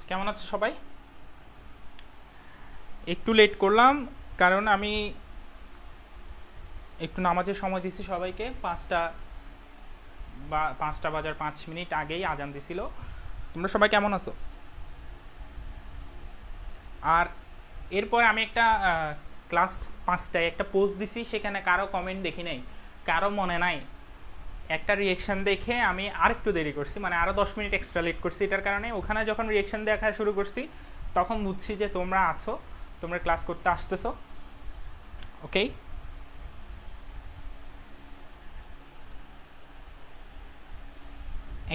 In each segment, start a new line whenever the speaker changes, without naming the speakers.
কেমন আছো সবাই? একটু লেট করলাম কারণ আমি একটু নামাজের সময় দিচ্ছি সবাইকে। 5টা বাজার 5 মিনিট আগেই আজান দিছিল। তোমরা সবাই কেমন আছো? আর এরপর আমি একটা ক্লাস 5টায় একটা পোস্ট দিছি, সেখানে কারো কমেন্ট দেখি নাই, কারো মনে নাই। একটা রিয়েকশন দেখে আমি আরেকটু দেরি করছি, মানে আরও 10 মিনিট এক্সট্রা লেট করছি। এটার কারণে ওখানে যখন রিয়েকশন দেখা শুরু করছি তখন বুঝছি যে তোমরা আছো, তোমরা ক্লাস করতে আসতেছো। ওকে,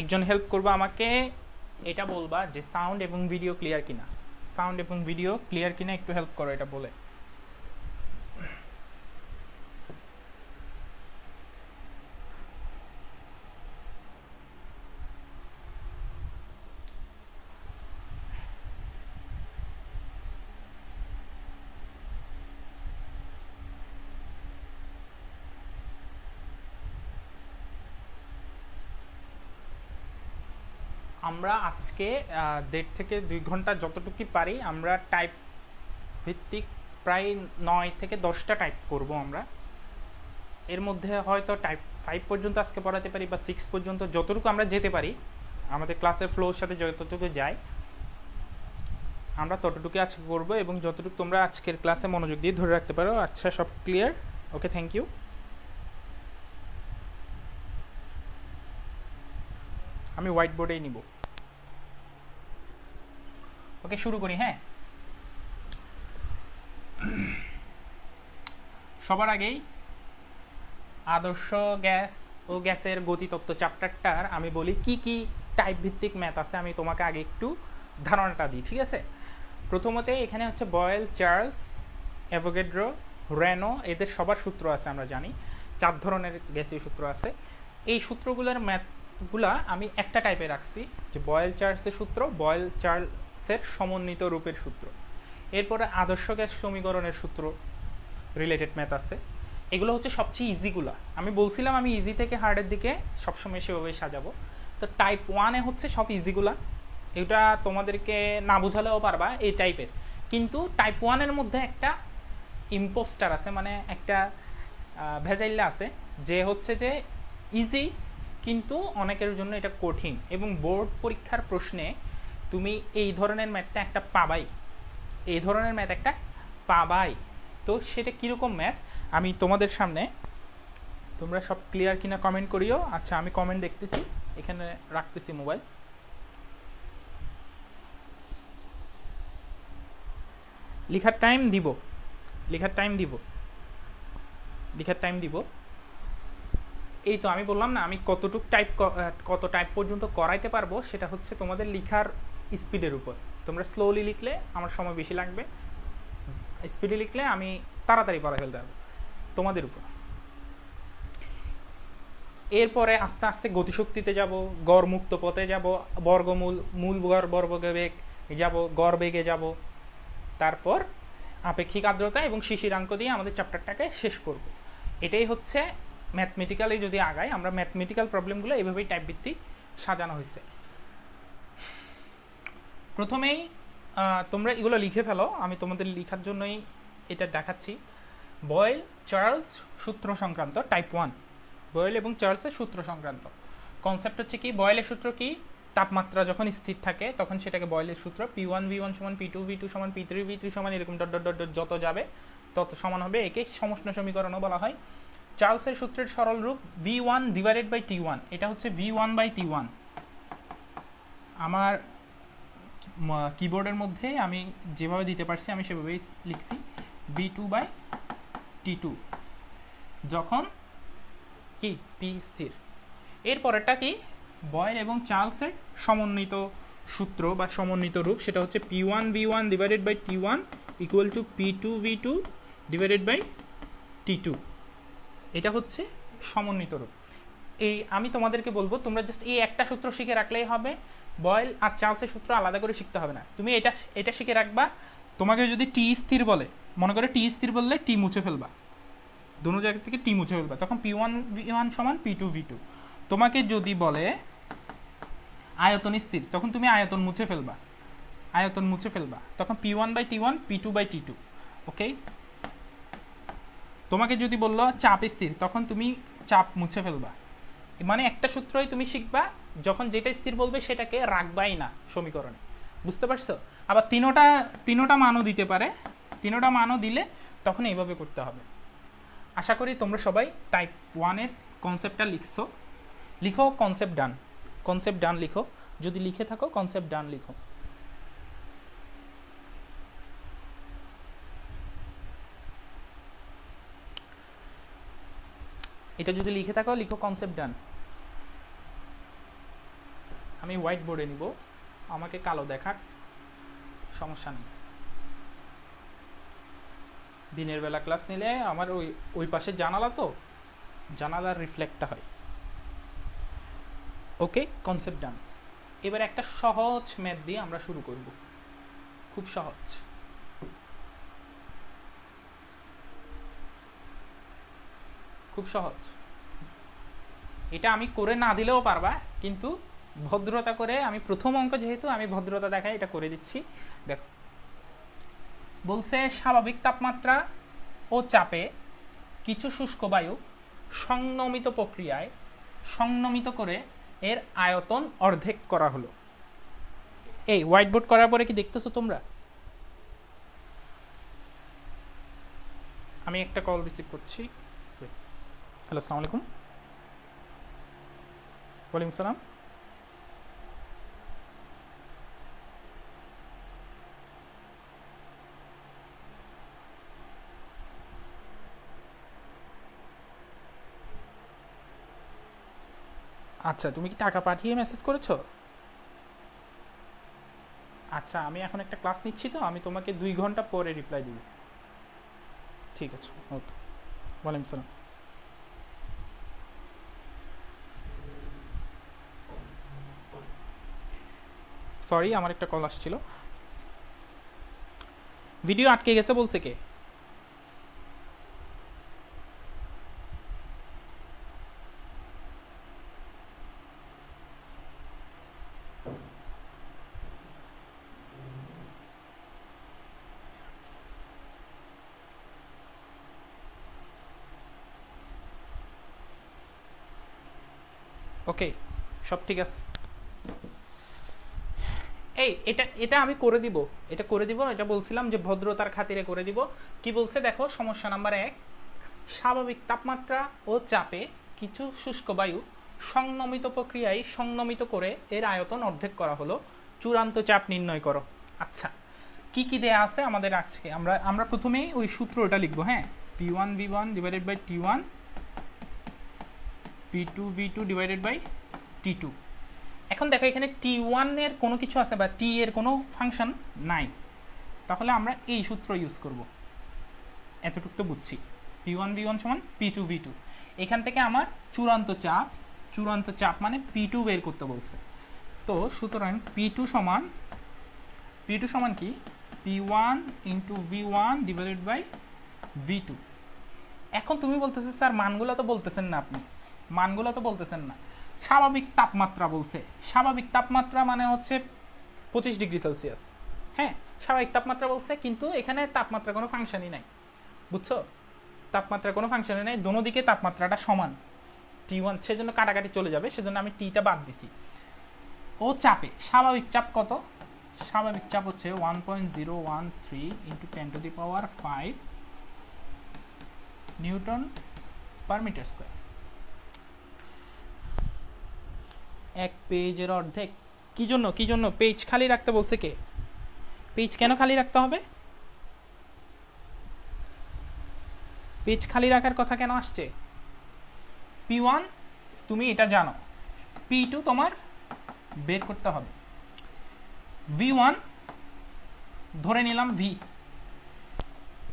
একজন হেল্প করবো আমাকে, এটা বলবা যে সাউন্ড এবং ভিডিও ক্লিয়ার কিনা। সাউন্ড এবং ভিডিও ক্লিয়ার কিনা একটু হেল্প করো এটা বলে। আমরা আজকে 1.5 থেকে 2 ঘন্টা যতটুকু পারি আমরা টাইপ ভিত্তিক প্রায় 9 থেকে 10টা টাইপ করব আমরা। এর মধ্যে হয়তো টাইপ 5 পর্যন্ত আজকে পড়াতে পারি, বা 6 পর্যন্ত, যতটুকু আমরা যেতে পারি আমাদের ক্লাসের ফ্লোর সাথে যতটুকু যায় আমরা ততটুকু আজকে করবো, এবং যতটুকু তোমরা আজকের ক্লাসে মনোযোগ দিয়ে ধরে রাখতে পারো। আচ্ছা, সব ক্লিয়ার? Okay, thank you. আমি হোয়াইট বোর্ডেই নিব। ওকে, শুরু করি। হ্যাঁ, সবার আগেই আদর্শ গ্যাস ও গ্যাসের গতিতত্ত্ব চ্যাপ্টারটার আমি বলি কি কি টাইপ ভিত্তিক ম্যাথ আছে, আমি তোমাকে আগে একটু ধারণাটা দিই, ঠিক আছে? প্রথমত এখানে হচ্ছে বয়েল, চার্লস, অ্যাভোগাড্রো, রেনো, এদের সবার সূত্র আছে, আমরা জানি 4 ধরনের গ্যাসীয় সূত্র আছে। এই সূত্রগুলোর ম্যাথগুলা আমি একটা টাইপে রাখছি, যে বয়েল চার্লসের সূত্র, বয়েল চার্লসের সমন্বিত রূপের সূত্র। এরপরে আদর্শ গ্যাস সমীকরণের সূত্র রিলেটেড ম্যাথ আছে। এগুলো হচ্ছে সবচেয়ে ইজিগুলা। আমি বলছিলাম আমি ইজি থেকে হার্ডের দিকে সবসময় সেভাবেই সাজাবো। তো টাইপ 1-এ হচ্ছে সব ইজিগুলা, এটা তোমাদেরকে না বোঝালেও পারবা এই টাইপের। কিন্তু টাইপ 1-এর মধ্যে একটা ইম্পোস্টার আছে, মানে একটা ভেজাইল্লা আছে, যে হচ্ছে যে ইজি কিন্তু অনেকের জন্য এটা কঠিন, এবং বোর্ড পরীক্ষার প্রশ্নে তুমি এই ধরনের ম্যাথটা একটা পাবাই, এই ধরনের ম্যাথ একটা পাবাই। তো সেটা কীরকম ম্যাথ আমি তোমাদের সামনে, তোমরা সব ক্লিয়ার কিনা কমেন্ট করিও। আচ্ছা, আমি কমেন্ট দেখতেছি, এখানে রাখতেছি মোবাইল। লিখার টাইম দিব, লিখার টাইম দিব, লিখার টাইম দিব। এই তো আমি বললাম না আমি কত টাইপ পর্যন্ত করাইতে পারবো, সেটা হচ্ছে তোমাদের লিখার স্পিডের উপর। তোমরা স্লোলি লিখলে আমার সময় বেশি লাগবে, স্পিডে লিখলে আমি তাড়াতাড়ি পড়া ফেলতে পারবো, তোমাদের উপর। এরপরে আস্তে আস্তে গতিশক্তিতে যাব, গড় মুক্ত পথে যাব, বর্গমূল, মূল গড় বর্গবেগ যাব, গড় বেগে যাব, তারপর আপেক্ষিক আর্দ্রতা এবং শিশিরাঙ্ক দিয়ে আমাদের চ্যাপ্টারটাকে শেষ করব। এটাই হচ্ছে ম্যাথমেটিক্যালি যদি আগাই, আমরা ম্যাথমেটিক্যাল প্রবলেমগুলো এভাবেই টাইপ ভিত্তিক সাজানো হয়েছে। প্রথমেই তোমরা এগুলো লিখে ফেলো, আমি তোমাদের লেখার জন্যই এটা দেখাচ্ছি। বয়েল চার্লস সূত্র সংক্রান্ত টাইপ 1, বয়েল এবং চার্লসের সূত্র সংক্রান্ত কনসেপ্ট হচ্ছে কি, বয়েলের সূত্র কি, তাপমাত্রা যখন স্থির থাকে তখন সেটাকে বয়েলের সূত্র P1 V1 সমান P2 V2 সমান P3 V3 সমান এরকম ডট ডট ডট ডট যত যাবে তত সমান হবে, একে সমষ্ণ সমীকরণও বলা হয়। চার্লসের সূত্রের সরল রূপ V1 ডিভাইডেড বাই T1, এটা হচ্ছে V1 বাই T1। আমার কিবোর্ডের মধ্যে আমি যেভাবে দিতে পারছি আমি সেভাবেই লিখছি, V2 বাই T2 যখন কি P স্থির। এরপরেরটা কি, বয়েল এবং চার্লসের সমন্বিত সূত্র বা সমন্বিত রূপ, সেটা হচ্ছে P1 V1 divided by T1 equal to P2 V2 divided by T2। এটা হচ্ছে সমন্বিত রূপ। এই আমি তোমাদেরকে বলবো তোমরা জাস্ট এই একটা সূত্র শিখে রাখলেই হবে, বয়েল আর চার্লসের সূত্র আলাদা করে শিখতে হবে না। তুমি এটা শিখে রাখবা, তোমাকে যদি টি স্থির বলে, মনে করে টি স্থির বললে টি মুছে ফেলবা, দুটো জায়গা থেকে টি মুছে ফেলবা, তখন P1 V1 সমান P2 V2। তোমাকে যদি বলে আয়তন স্থির, তখন তুমি আয়তন মুছে ফেলবা, তখন P1 by T1 P2 by T2। ওকে, তোমাকে যদি বললো চাপ স্থির, তখন তুমি চাপ মুছে ফেলবা। মানে একটা সূত্রই তুমি শিখবা, যখন যেটা স্থির বলবে সেটাকে রাখবাই না সমীকরণে, বুঝতে পারছো? আবার তিনোটা মানও দিতে পারে, তিনোটা মানও দিলে তখন এইভাবে করতে হবে। আশা করি তোমরা সবাই টাইপ 1-এর কনসেপ্টটা লিখো, কনসেপ্ট ডান লিখো, যদি লিখে থাকো কনসেপ্ট ডান লিখো। এটা যদি লিখে থাকো লিখো কনসেপ্ট ডান। আমি হোয়াইট বোর্ডে নিব, আমাকে কালো দেখার সমস্যা নেই। দিনের বেলা ক্লাস নিলে আমার ওই পাশে জানালা, তো জানালার রিফ্লেক্টটা হয়। ওকে, কনসেপ্ট ডান। এবার একটা সহজ ম্যাথ দিয়ে আমরা শুরু করব, খুব সহজ। এটা আমি করে না দিলেও পারবা, কিন্তু ভদ্রতা করে, আমি প্রথম অঙ্ক যেহেতু আমি ভদ্রতা দেখাই, এটা করে দিচ্ছি। দেখো, বলছে স্বাভাবিক তাপমাত্রা ও চাপে কিছু শুষ্ক বায়ু সংনমিত প্রক্রিয়ায় সংনমিত করে এর আয়তন অর্ধেক করা হলো। এই হোয়াইট বোর্ড করার পরে কি দেখতেছো তোমরা? আমি একটা কল রিসিভ করছি। হ্যালো, আসসালামু আলাইকুম। ওয়ালাইকুম সালাম। আচ্ছা, তুমি কি টাকা পাঠিয়ে মেসেজ করেছো? আচ্ছা, আমি এখন একটা ক্লাস নিচ্ছি, তো আমি তোমাকে 2 ঘন্টা পরে রিপ্লাই দিব। ঠিক আছে, ওকে। ওয়ালাইকুম সালাম। সরি, আমার একটা কল আসছিল। ভিডিও আটকে গেছে বলছে কে? ওকে, সব ঠিক আছে। এটা আমি করে দিব, এটা বলছিলাম যে ভদ্রতার খাতিরে করে দিব। কি বলছে দেখো, সমস্যা নাম্বার 1, স্বাভাবিক তাপমাত্রা ও চাপে কিছু শুষ্ক বায়ু সংনমিত প্রক্রিয়ায় সংনমিত করে এর আয়তন অর্ধেক করা হলো, চূড়ান্ত চাপ নির্ণয় করো। আচ্ছা, কি কি দেয়া আছে আমাদের আজকে? আমরা প্রথমেই ওই সূত্রটা লিখবো। হ্যাঁ, P1 V1 divided by T1 P2V2 divided by T2। এখন দেখো এখানে T1 এর কোনো কিছু আছে বা T এর কোনো ফাংশন নাই, তাহলে আমরা এই সূত্র ইউজ করব। এতটুকু তো বুঝছি, P1V1 সমান P2V2। এখান থেকে আমার চূড়ান্ত চাপ মানে P2 বের করতে বলছে। তো সুতরাং P2 সমান কি P1 into V1 divided by V2। এখন তুমি বলতেছো স্যার মানগুলো তো বলতেছেন না, আপনি মানগুলো তো বলতেছেন না, স্বাভাবিক তাপমাত্রা বলছে। স্বাভাবিক তাপমাত্রা মানে হচ্ছে 25 ডিগ্রি সেলসিয়াস। হ্যাঁ, স্বাভাবিক তাপমাত্রা বলছে, কিন্তু এখানে তাপমাত্রা কোনো ফাংশনই নাই, বুঝছো? তাপমাত্রা কোনো ফাংশনই নাই, দোনো দিকে তাপমাত্রাটা সমান। T1 সেজন্য কাটাকাটি চলে যাবে, সেজন্য আমি টিটা বাদ দিছি। ও চাপে, স্বাভাবিক চাপ কত? স্বাভাবিক চাপ হচ্ছে 1.013 into 10⁵ newton per metre square. এক পেজের অর্ধেক। কি জন্য পেজ খালি রাখতে বলছে কে? পেজ কেন খালি রাখতে হবে? পেজ খালি রাখার কথা কেন আসছে? P1 তুমি এটা জানো, P2 তোমার বের করতে হবে। V1 ধরে নিলাম V,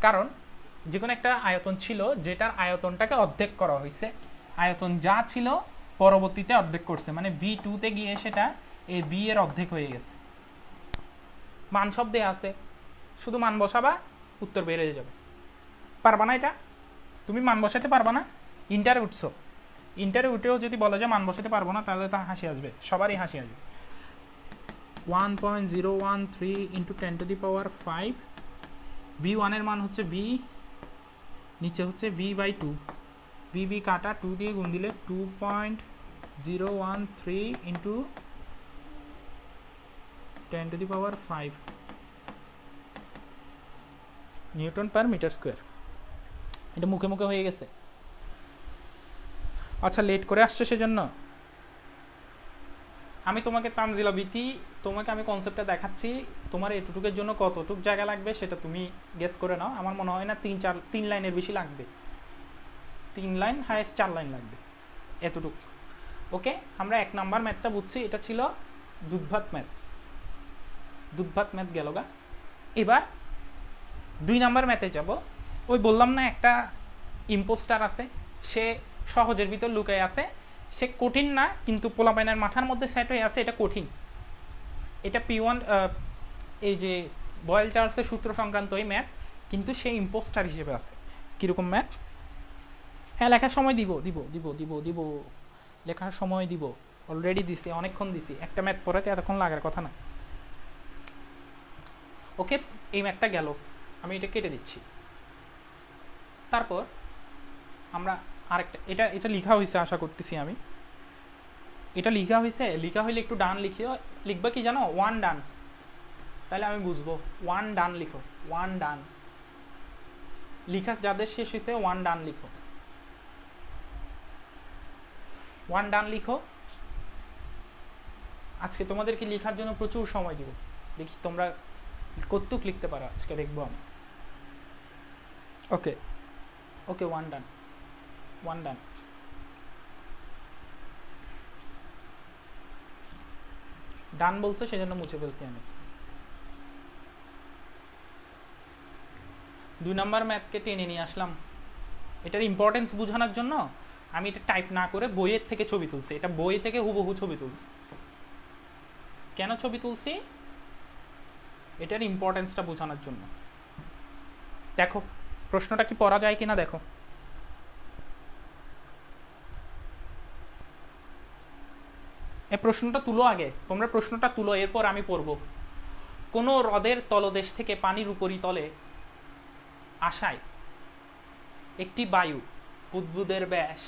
কারণ যে কোনো একটা আয়তন ছিল যেটার আয়তনটাকে অর্ধেক করা হয়েছে, আয়তন যা ছিল পরবর্তীতে অর্ধেক করছে, মানে V2 তে গিয়ে সেটা এই V এর অর্ধেক হয়ে গেছে। মান সব দেয়া আছে, শুধু মান বসাবা, উত্তর বের হয়ে যাবে। পারবা না এটা? তুমি মান বসাতে পারবা না? ইন্টারে উঠছো, ইন্টারে উঠেও যদি বলো যে মান বসাতে পারবো না, তাহলে তা হাসি আসবে, সবারই হাসি আসবে। 1.013 ইন্টু 10⁵ V1 এর মান হচ্ছে V, নিচে হচ্ছে V/2, V কাটা 2 দিয়ে গুণ দিলে 2.013 into 10⁵ newton per metre square. এটা মুখে মুখে হয়ে গেছে। আচ্ছা, লেট করে আসছে সেজন্য আমি তোমাকে তানজিলা বিথি, তোমাকে আমি কনসেপ্টটা দেখাচ্ছি, তোমার এটুকুর জন্য কতটুক জায়গা লাগবে সেটা তুমি গেস করে নাও। আমার মনে হয় না 3 লাইনের বেশি লাগবে, 3 লাইন হাইয়েস্ট 4 লাইন লাগবে, এতটুক। ওকে, আমরা 1 নাম্বার ম্যাথটা বুঝছি, এটা ছিল দুধভাত ম্যাথ গেল গা। এবার 2 নাম্বার ম্যাথে যাব। ওই বললাম না একটা ইম্পোস্টার আছে, সে সহজের ভিতর লুকায় আছে, সে কঠিন না কিন্তু পোলাপাইনের মাথার মধ্যে সেট হয়ে আছে, এটা কঠিন। এটা P1 এই যে বয়েল চার্লসের সূত্র সংক্রান্ত এই ম্যাথ, কিন্তু সে ইম্পোস্টার হিসেবে আছে। কীরকম ম্যাথ? হ্যাঁ, লেখার সময় দিব, লেখার সময় দিব, অলরেডি দিছি, অনেকক্ষণ দিছি। একটা ম্যাথ পড়াতে এতক্ষণ লাগার কথা না। ওকে, এই ম্যাথটা গেল, আমি এটা কেটে দিচ্ছি। তারপর আমরা আরেকটা, এটা লেখা হয়েছে আশা করতেছি আমি, এটা লেখা হইলে একটু ডান লিখবা কি জানো? 1 ডান, তাহলে আমি বুঝবো। 1 ডান লিখো, 1 ডান লিখা যাদের শেষ হয়েছে 1 ডান লিখো, 1 ডান লিখো। আজকে তোমাদেরকে লেখার জন্য প্রচুর সময় দিব, দেখি তোমরা কতটুক লিখতে পারো আজকে, দেখবো আমি। ওকে, 1 ডান, 1 ডান। ডান বলছে সেজন্য মুছে ফেলছি আমি। 2 নাম্বার ম্যাথকে টেনে নিয়ে আসলাম, এটার ইম্পর্টেন্স বোঝানোর জন্য আমি এটা টাইপ না করে বইয়ের থেকে ছবি তুলছি। এটা বই থেকে হুবহু ছবি তুলছি। কেন ছবি তুলছি? এটার ইম্পর্টেন্সটা বোঝানোর জন্য। দেখো প্রশ্নটা কি পড়া যায় কিনা দেখো। এই প্রশ্নটা তুলো আগে, তোমরা প্রশ্নটা তুলো, এরপর আমি পড়ব। কোনো হ্রদের তলদেশ থেকে পানির উপরিতলে আসায় একটি বায়ু বুদবুদের ব্যাস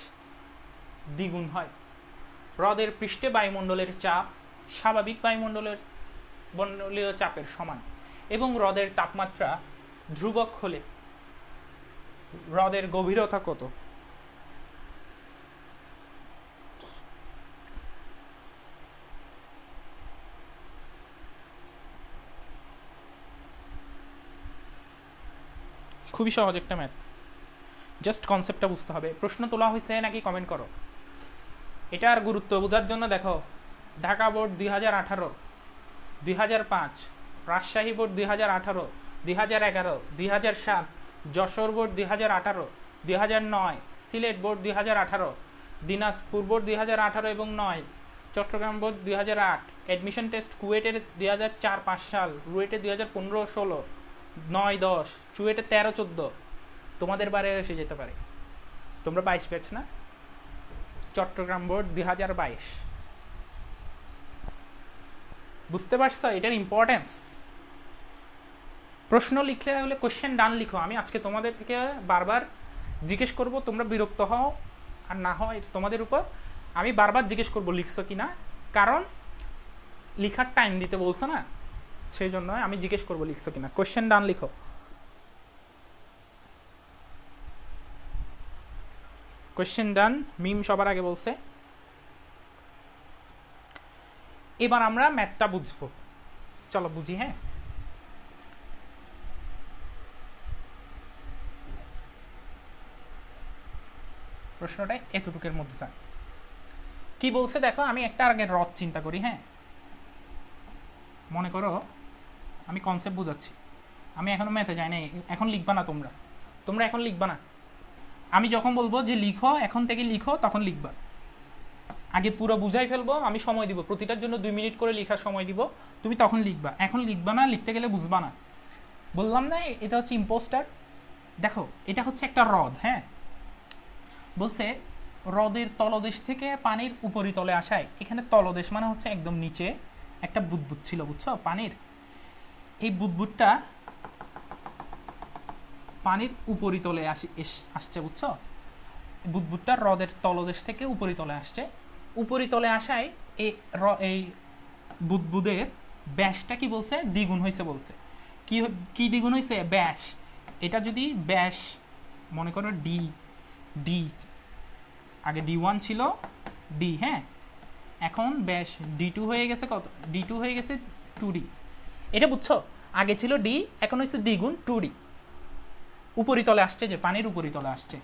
দ্বিগুণ হয়। হ্রদের পৃষ্ঠে বায়ুমণ্ডলের চাপ স্বাভাবিক বায়ুমণ্ডলীয় চাপের সমান এবং হ্রদের তাপমাত্রা ধ্রুবক হলে হ্রদের গভীরতা কত? খুবই সহজ একটা ম্যাথ, জাস্ট কনসেপ্টটা বুঝতে হবে। প্রশ্ন তোলা হয়েছে নাকি কমেন্ট করো। এটার গুরুত্ব বোঝার জন্য দেখো, Dhaka board 2018, 2005, Rajshahi board 2018, 2011, 2007, Jessore board 2018, 2009, Sylhet board 2018, Dinajpur board 2018 এবং 9, চট্টগ্রাম বোর্ড 2008, অ্যাডমিশন টেস্ট কুয়েটের 2004-5 সাল, রুয়েটে 2015-16, 9-10, চুয়েটে 13-14, তোমাদের বারে এসে যেতে পারে। তোমরা 22 ব্যাচ না? চট্টগ্রাম বোর্ড 2022। বুঝতে পারছো এটার ইম্পর্টেন্স? প্রশ্ন লিখলে হলে কোশ্চেন ডান লিখো। আমি আজকে তোমাদের থেকে বারবার জিজ্ঞেস করব, তোমরা বিরক্ত হও আর না হয় তোমাদের উপর। আমি বারবার জিজ্ঞেস করব লিখছো কি না, কারণ লিখার টাইম দিতে বলছো না, সেই জন্য আমি জিজ্ঞেস করব লিখছো কিনা। কোশ্চেন ডান লিখো। কোশ্চেন ডান মিম সবার আগে বলছে। এবার আমরা ম্যাথটা বুঝবো, চলো বুঝি। হ্যাঁ, প্রশ্নটা এতটুকুর মধ্যে থাক। কি বলছে দেখো, আমি একটা আগে রথ চিন্তা করি। হ্যাঁ, মনে করো আমি কনসেপ্ট বুঝাচ্ছি, আমি এখনো ম্যাথে যাই না। এখন লিখবা না, তোমরা এখন লিখবা না। আমি যখন বলবো যে লিখো, এখন থেকে লিখো, তখন লিখবা। আগে পুরো বুঝাই ফেলবো, আমি সময় দিব, প্রতিটার জন্য 2 মিনিট করে লেখার সময় দিব, তুমি তখন লিখবা। এখন লিখবা না, লিখতে গেলে বুঝবা না। বললাম না এটা হচ্ছে ইম্পোস্টার। দেখো এটা হচ্ছে একটা হ্রদ। হ্যাঁ, বলছে হ্রদের তলদেশ থেকে পানির উপরিতলে আসায়, এখানে তলদেশ মানে হচ্ছে একদম নিচে একটা বুদবুদ ছিল, বুঝছো, পানির। এই বুদবুদটা পানির উপরিতলে আসছে, বুঝছো। বুদবুদটা হ্রদের তলদেশ থেকে উপরিতলে আসছে। উপরিতলে আসায় এই বুদবুদের ব্যাসটা কি বলছে, দ্বিগুণ হয়েছে বলছে। কি দ্বিগুণ হয়েছে? ব্যাস। এটা যদি ব্যাস মনে করো ডি আগে D1 ছিল, ডি, হ্যাঁ, এখন ব্যাস D2 হয়ে গেছে কত? D2 হয়ে গেছে 2D। এটা বুঝছো? আগে ছিল ডি, এখন হয়েছে দ্বিগুণ 2D। উপরিতলে আসছে, যে পানির উপরিতলে আসছে।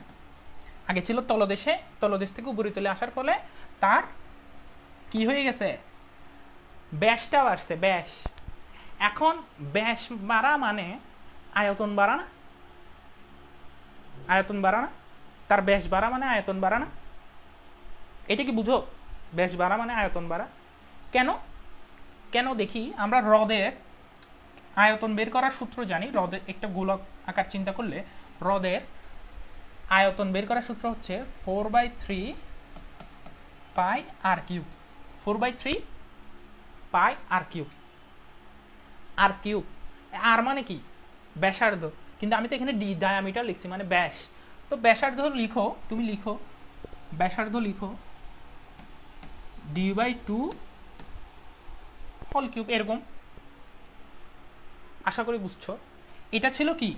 আগে ছিল তলদেশে, তলদেশ থেকে উপরিতলে আসার ফলে তার কি হয়ে গেছে, ব্যাসটা বাড়ছে, ব্যাস। এখন ব্যাস বাড়া মানে আয়তন বাড়া না? আয়তন বাড়া না? তার ব্যাস বাড়া মানে আয়তন বাড়া না? এটা কি বুঝো? ব্যাস বাড়া মানে আয়তন বাড়া। কেন? কেন দেখি, আমরা হ্রদের আয়তন বের করার সূত্র জানি। হ্রদের একটা গোলক আকার চিন্তা করলে হ্রদের আয়তন বের করার সূত্র হচ্ছে 4/3 পাই আর কিউব। 4/3 পাই আর কিউব। আর কিউব, আর মানে কি? ব্যাসার্ধ। কিন্তু আমি তো এখানে ডায়ামিটার লিখছি, মানে ব্যাস। তো ব্যাসার্ধ লিখো, তুমি লিখো ব্যাসার্ধ লিখো d/2 হোল কিউব, এরকম। আশা করি বুঝছো। এটা ছিল কি?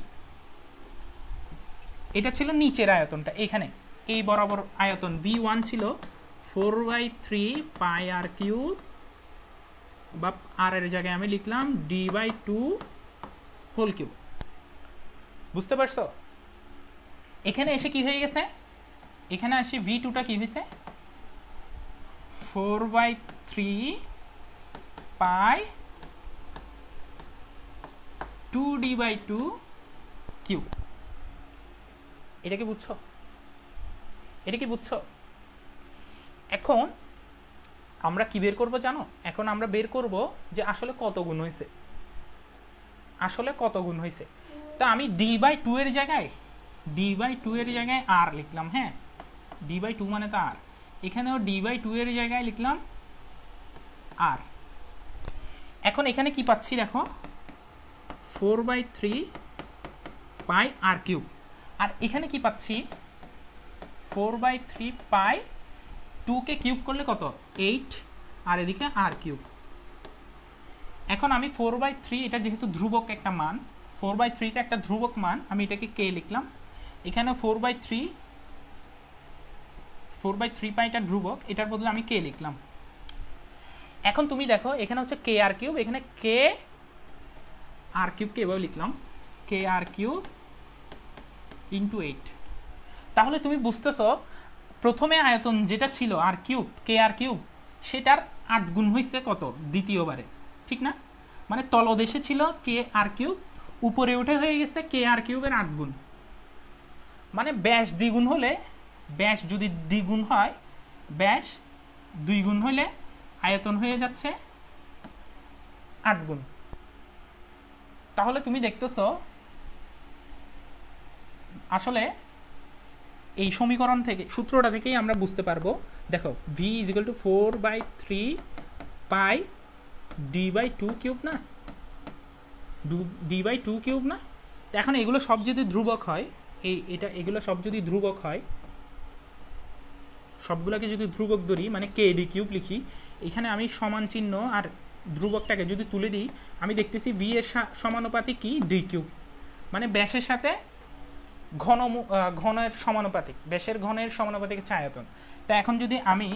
এটা ছিল নিচের আয়তনটা, এখানে এই বরাবর আয়তন V1 ছিল 4/3 পাই আর কিউব, বা আর এর জায়গায় আমি লিখলাম d/2 হোল কিউব। বুঝতে পারছো? এখানে এসে কি হয়ে গেছে, এখানে এসে V2টা কি হয়েছে, 4/3 পাই 2d/2 কিউব। এটা কি বুঝছো? এটা কি বুঝছো? এখন আমরা কি বের করব জানো? এখন আমরা বের করব যে আসলে কত গুণ হয়েছে, আসলে কত গুণ হয়েছে। তা আমি d/2 এর জায়গায় আর লিখলাম। হ্যাঁ, d/2 মানে তো আর, এখানেও d/2 এর জায়গায় লিখলাম আর। এখন এখানে কি পাচ্ছি দেখো, 4/3 পাই আর কিউব। আর এখানে কি পাচ্ছি, 4/3 পাই, 2 কে কিউব করলে কত, 8, আর এদিকে আর কিউব। এখন আমি 4/3, এটা যেহেতু ধ্রুবক একটা মান, 4/3 টা একটা ধ্রুবক মান, আমি এটাকে কে লিখলাম। এখানে 4/3 পাইটা ধ্রুবক, এটার বদলে আমি কে লিখলাম। এখন তুমি দেখো এখানে হচ্ছে কে আর কিউব, এখানে কে আর কিউবকে এভাবে লিখলাম, কে আর কিউব ইন্টু 8। তাহলে তুমি বুঝতেছো প্রথমে আয়তন যেটা ছিল আর কিউব কে আর কিউব, সেটার 8 গুণ হয়েছে কত দ্বিতীয়বারে, ঠিক না? মানে তলদেশে ছিল কে আর কিউব, উপরে উঠে হয়ে গেছে কে আর কিউবের 8 গুণ। মানে ব্যাস দ্বিগুণ হলে, ব্যাস যদি দ্বিগুণ হয়, ব্যাস 2 গুণ হলে আয়তন হয়ে যাচ্ছে 8 গুণ। তাহলে তুমি দেখতেছো আসলে এই সমীকরণ থেকে, সূত্রটা থেকেই আমরা বুঝতে পারবো। দেখো v = 4/3 পাই d/2 কিউব না, d/2 কিউব না। এখন এগুলো সব যদি ধ্রুবক হয়, এগুলো সব যদি ধ্রুবক হয়, সবগুলোকে যদি ধ্রুবক ধরি, মানে কে ডি কিউব লিখি, এখানে আমি সমান চিহ্ন আর ধ্রুবকটাকে যদি তুলে দিই, আমি দেখতেছি v এর সমানুপাতিক কি ডি কিউব, মানে ব্যাসের সাথে ঘনের সমানুপাতিক, ব্যাসের ঘনের সমানুপাতিক হচ্ছে আয়তন। তা এখন যদি আমি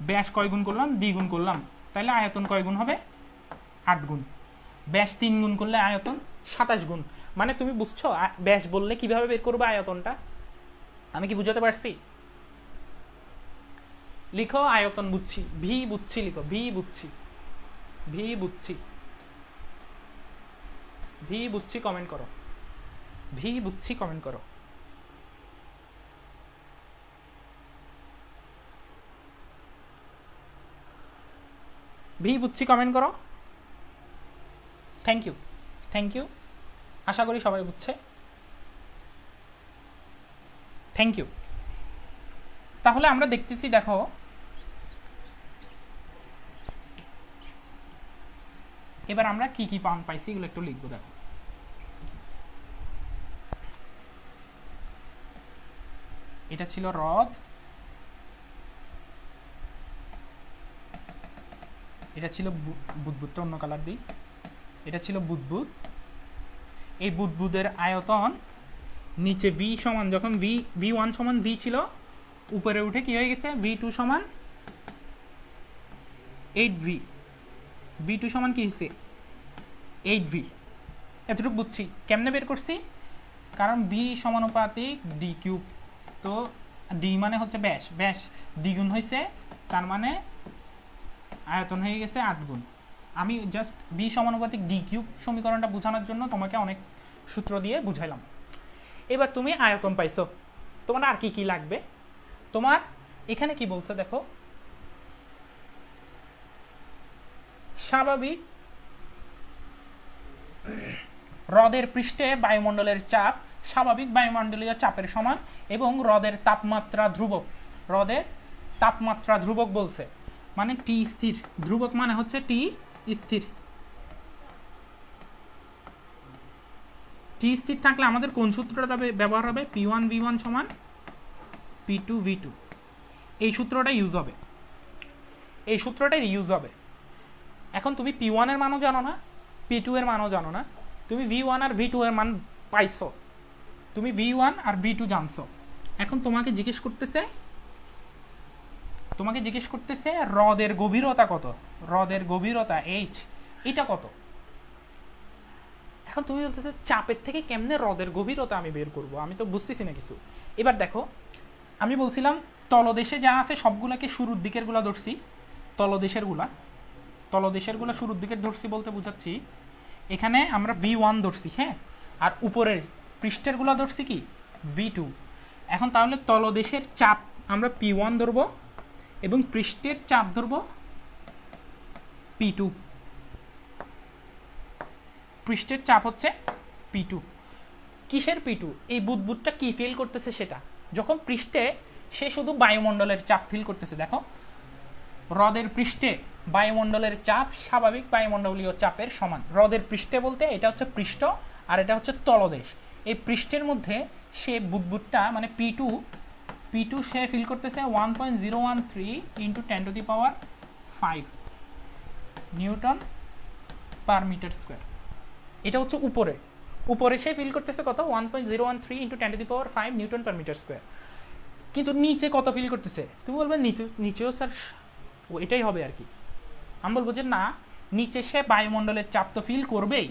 ব্যাস কয় গুণ করলাম, দ্বিগুণ করলাম, তাহলে আয়তন কয় গুণ হবে, 8 গুণ। ব্যাস 3 গুণ করলে আয়তন 27 গুণ। মানে তুমি বুঝছো ব্যাস বললে কিভাবে বের করবে আয়তনটা? আমি কি বুঝাতে পারছি? লিখো আয়তন বুঝছি, ভি বুঝছি, লিখো ভি বুঝছি, ভি বুঝছি, ভি বুঝছি, কমেন্ট করো, ভি বুঝছি, কমেন্ট করো। ভি বুঝছি কমেন্ট করো। থ্যাংক ইউ, থ্যাংক ইউ, আশা করি সবাই বুঝছে। Thank you. তাহলে আমরা দেখতেছি, দেখো এবার আমরা কি কি মান পাইছি এগুলো একটু লিখবো। দেখো এটা ছিল রদ, এটা ছিল বুদবুদটা অন্য কালার দিই, এটা ছিল বুদবুদ। এই বুদবুদের আয়তন নিচে ভি সমান, যখন v1 সমান v ছিল, উপরে উঠে কি হয়ে গেছে v2 সমান 8v, v2 সমান কি হয়েছে 8v। এতটুকু বুঝছি। কেমনে বের করছি? কারণ v সমানুপাতিক ডি কিউব, তো ডি মানে হচ্ছে ব্যাস, ব্যাস দ্বিগুণ হয়েছে, তার মানে আয়তন হয়ে গেছে 8 গুণ। আমি জাস্ট v সমানুপাতিক ডি কিউব সমীকরণটা বোঝানোর জন্য তোমাকে অনেক সূত্র দিয়ে বুঝাইলাম। এবার তুমি আয়তন পাইছো, তোমার আর কি কি লাগবে? তোমার এখানে কি বলছে দেখো, স্বাভাবিক হ্রদের পৃষ্ঠে বায়ুমণ্ডলের চাপ স্বাভাবিক বায়ুমণ্ডলীয় চাপের সমান এবং হ্রদের তাপমাত্রা ধ্রুবক, হ্রদের তাপমাত্রা ধ্রুবক বলছে, মানে টি স্থির, ধ্রুবক মানে হচ্ছে টি স্থির। টি স্থির থাকলে আমাদের কোন সূত্রটা ব্যবহার হবে? P1V1 সমান P2V2, এই সূত্রটা ইউজ হবে, এই সূত্রটাই ইউজ হবে। এখন তুমি P1 এর মানও জানো না, P2 এর মানও জানো না, তুমি V1 আর V2 এর মান পাইছো, তুমি V1 আর V2 জানছো। এখন তোমাকে জিজ্ঞেস করতেছে হ্রদের গভীরতা কত, হ্রদের গভীরতা H, এটা কত? এখন তুমি বলতেছে চাপের থেকে কেমনে হ্রদের গভীরতা আমি বের করব, আমি তো বুঝতেছি না কিছু। এবার দেখো, আমি বলছিলাম তলদেশে যা আছে সবগুলোকে শুরুর দিকের গুলা ধরছি, তলদেশের গুলা শুরুর দিকের ধরছি বলতে বুঝাচ্ছি এখানে আমরা V1 ধরছি, হ্যাঁ, আর উপরের পৃষ্ঠের গুলা ধরছি কি V2। এখন তাহলে তলদেশের চাপ আমরা P1 ধরবো এবং পৃষ্ঠের চাপ ধরবো P2, পৃষ্ঠের চাপ হচ্ছে P2। কিসের P2? এই বুদবুদটা কি ফিল করতেছে সেটা, যখন পৃষ্ঠে সে শুধু বায়ুমণ্ডলের চাপ ফিল করতেছে। দেখো হ্রদের পৃষ্ঠে বায়ুমণ্ডলের চাপ স্বাভাবিক বায়ুমণ্ডলীয় চাপের সমান। হ্রদের পৃষ্ঠে বলতে এটা হচ্ছে পৃষ্ঠ আর এটা হচ্ছে তলদেশ। এই পৃষ্ঠের মধ্যে সে বুদবুদটা মানে P2 সে ফিল করতেছে 1.013 × 10⁵ নিউটন পার মিটার স্কোয়ার। এটা হচ্ছে উপরে সে ফিল করতেছে কত, 1.013 × 10⁵ নিউটন পার মিটার স্কোয়ার। কিন্তু নিচে কত ফিল করতেছে? তুমি বলবে নিচেও স্যার এটাই হবে আর কি। আমি বলবো যে না, নিচে সে বায়ুমণ্ডলের চাপ তো ফিল করবেই।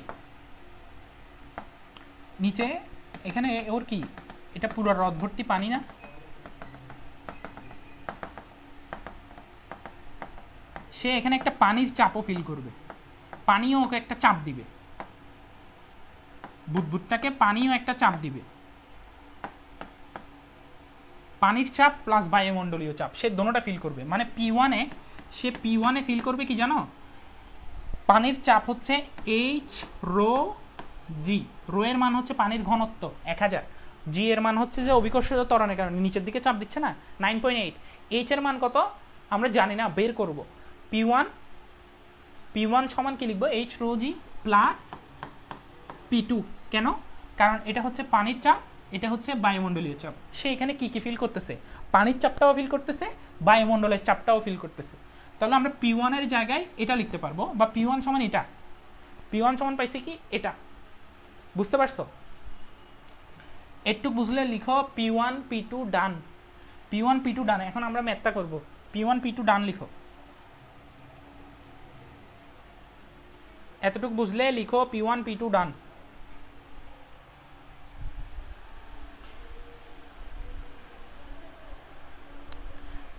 নিচে এখানে ওর কি, এটা পুরো হ্রদ ভর্তি পানি না, সে এখানে একটা পানির চাপও ফিল করবে, পানিও ওকে একটা চাপ দিবে, বুদবুদটাকে পানিও একটা চাপ দিবে, পানির চাপ প্লাস বায়ুমণ্ডলীয় চাপ, সে দোনোটা ফিল করবে। মানে P1-এ সে P1-এ ফিল করবে কি জানো, পানির চাপ হচ্ছে এইচ রো জি, রো এর মান হচ্ছে পানির ঘনত্ব 1000, জি এর মান হচ্ছে যে অভিকর্ষজ ত্বরণের কারণে নিচের দিকে চাপ দিচ্ছে না 9.8, এইচ এর মান কত আমরা জানি না, বের করব। P1 সমান কি লিখবো, H rho G plus P2। কেন, কারণ এটা হচ্ছে পানির চাপ, এটা হচ্ছে বায়ুমণ্ডলীয় চাপ। সে এখানে কি কি ফিল করতেছে, পানির চাপটাও ফিল করতেছে, বায়ুমণ্ডলের চাপটাও ফিল করতেছে। তাহলে আমরা P1 এর জায়গায় এটা লিখতে পারবো, বা P1 সমান এটা, P1 সমান পাইছি কি এটা, বুঝতে পারছো? একটু বুঝলে লিখো P1 P2 ডান, P1 P2 ডান। এখন আমরা ম্যাথটা করব, P1 P2 ডান লিখো, এতটুকু বুঝলে লিখো P1 P2 ডান।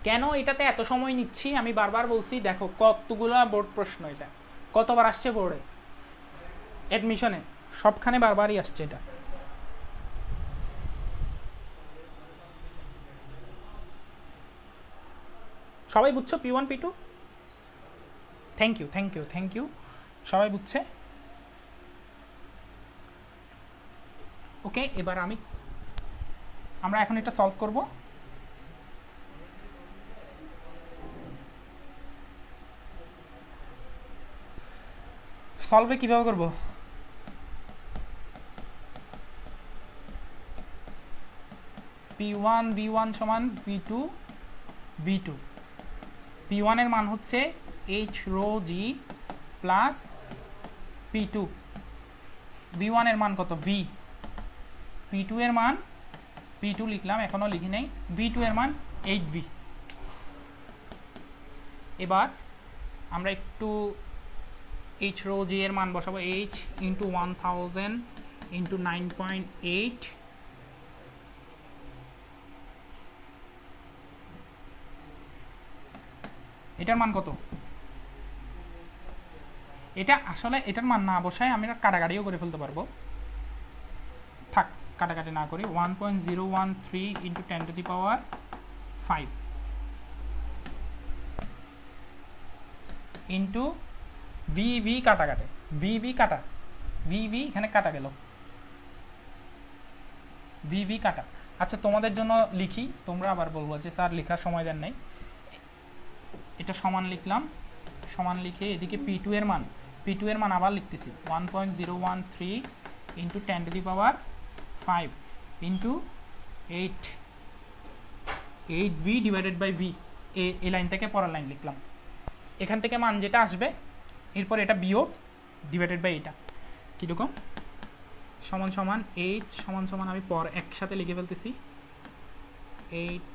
কেন এটাতে এত সময় নিচ্ছি আমি বারবার বলছি, দেখো কতগুলো বোর্ড প্রশ্ন, এটা কতবার আসছে বোর্ডে, অ্যাডমিশনে সবখানে বারবারই আসছে এটা। সবাই বুঝছো P1 P2? Thank you thank you thank you, সবাই বুঝছে? ওকে, এবার আমরা এখন এটা সলভ করব। সলভে কিভাবে করব, P1 V1 সমান P2 V2, P1 এর মান হচ্ছে H rho G plus P2, V1 এর মান কত V, P2 এর মান P2 লিখলাম, এখনো লিখি নাই, V2 এর মান 8V। এবার আমরা একটু H রো জি এর মান বসাবো, H ইন্টু 1000 ইন্টু 9.8, এটার মান কত, এটা আসলে এটার মান না বসায় আমরা কাটাকাটিও করে ফেলতে পারবো, থাক কাটাকাটি না করি, 1.013 ইন্টু 10⁵ ইন্টু ভি কাটা কাটে, ভি কাটা, ভি এখানে কাটা গেল, ভি কাটা। আচ্ছা তোমাদের জন্য লিখি, তোমরা আবার বলবো যে স্যার লেখার সময় দেন নাই, এটা সমান লিখলাম, সমান লিখে এদিকে P2 এর মান আবার লিখতেছি 1.013 into 10⁵ into 8V divided by V, এই লাইন থেকে পরের লাইন লিখলাম, এখান থেকে মান যেটা আসবে এরপর এটা বিয়োগ ডিভাইডেড বাই এটা, কীরকম সমান সমান এইচ সমান সমান আমি পর একসাথে লিখে ফেলতেছি 8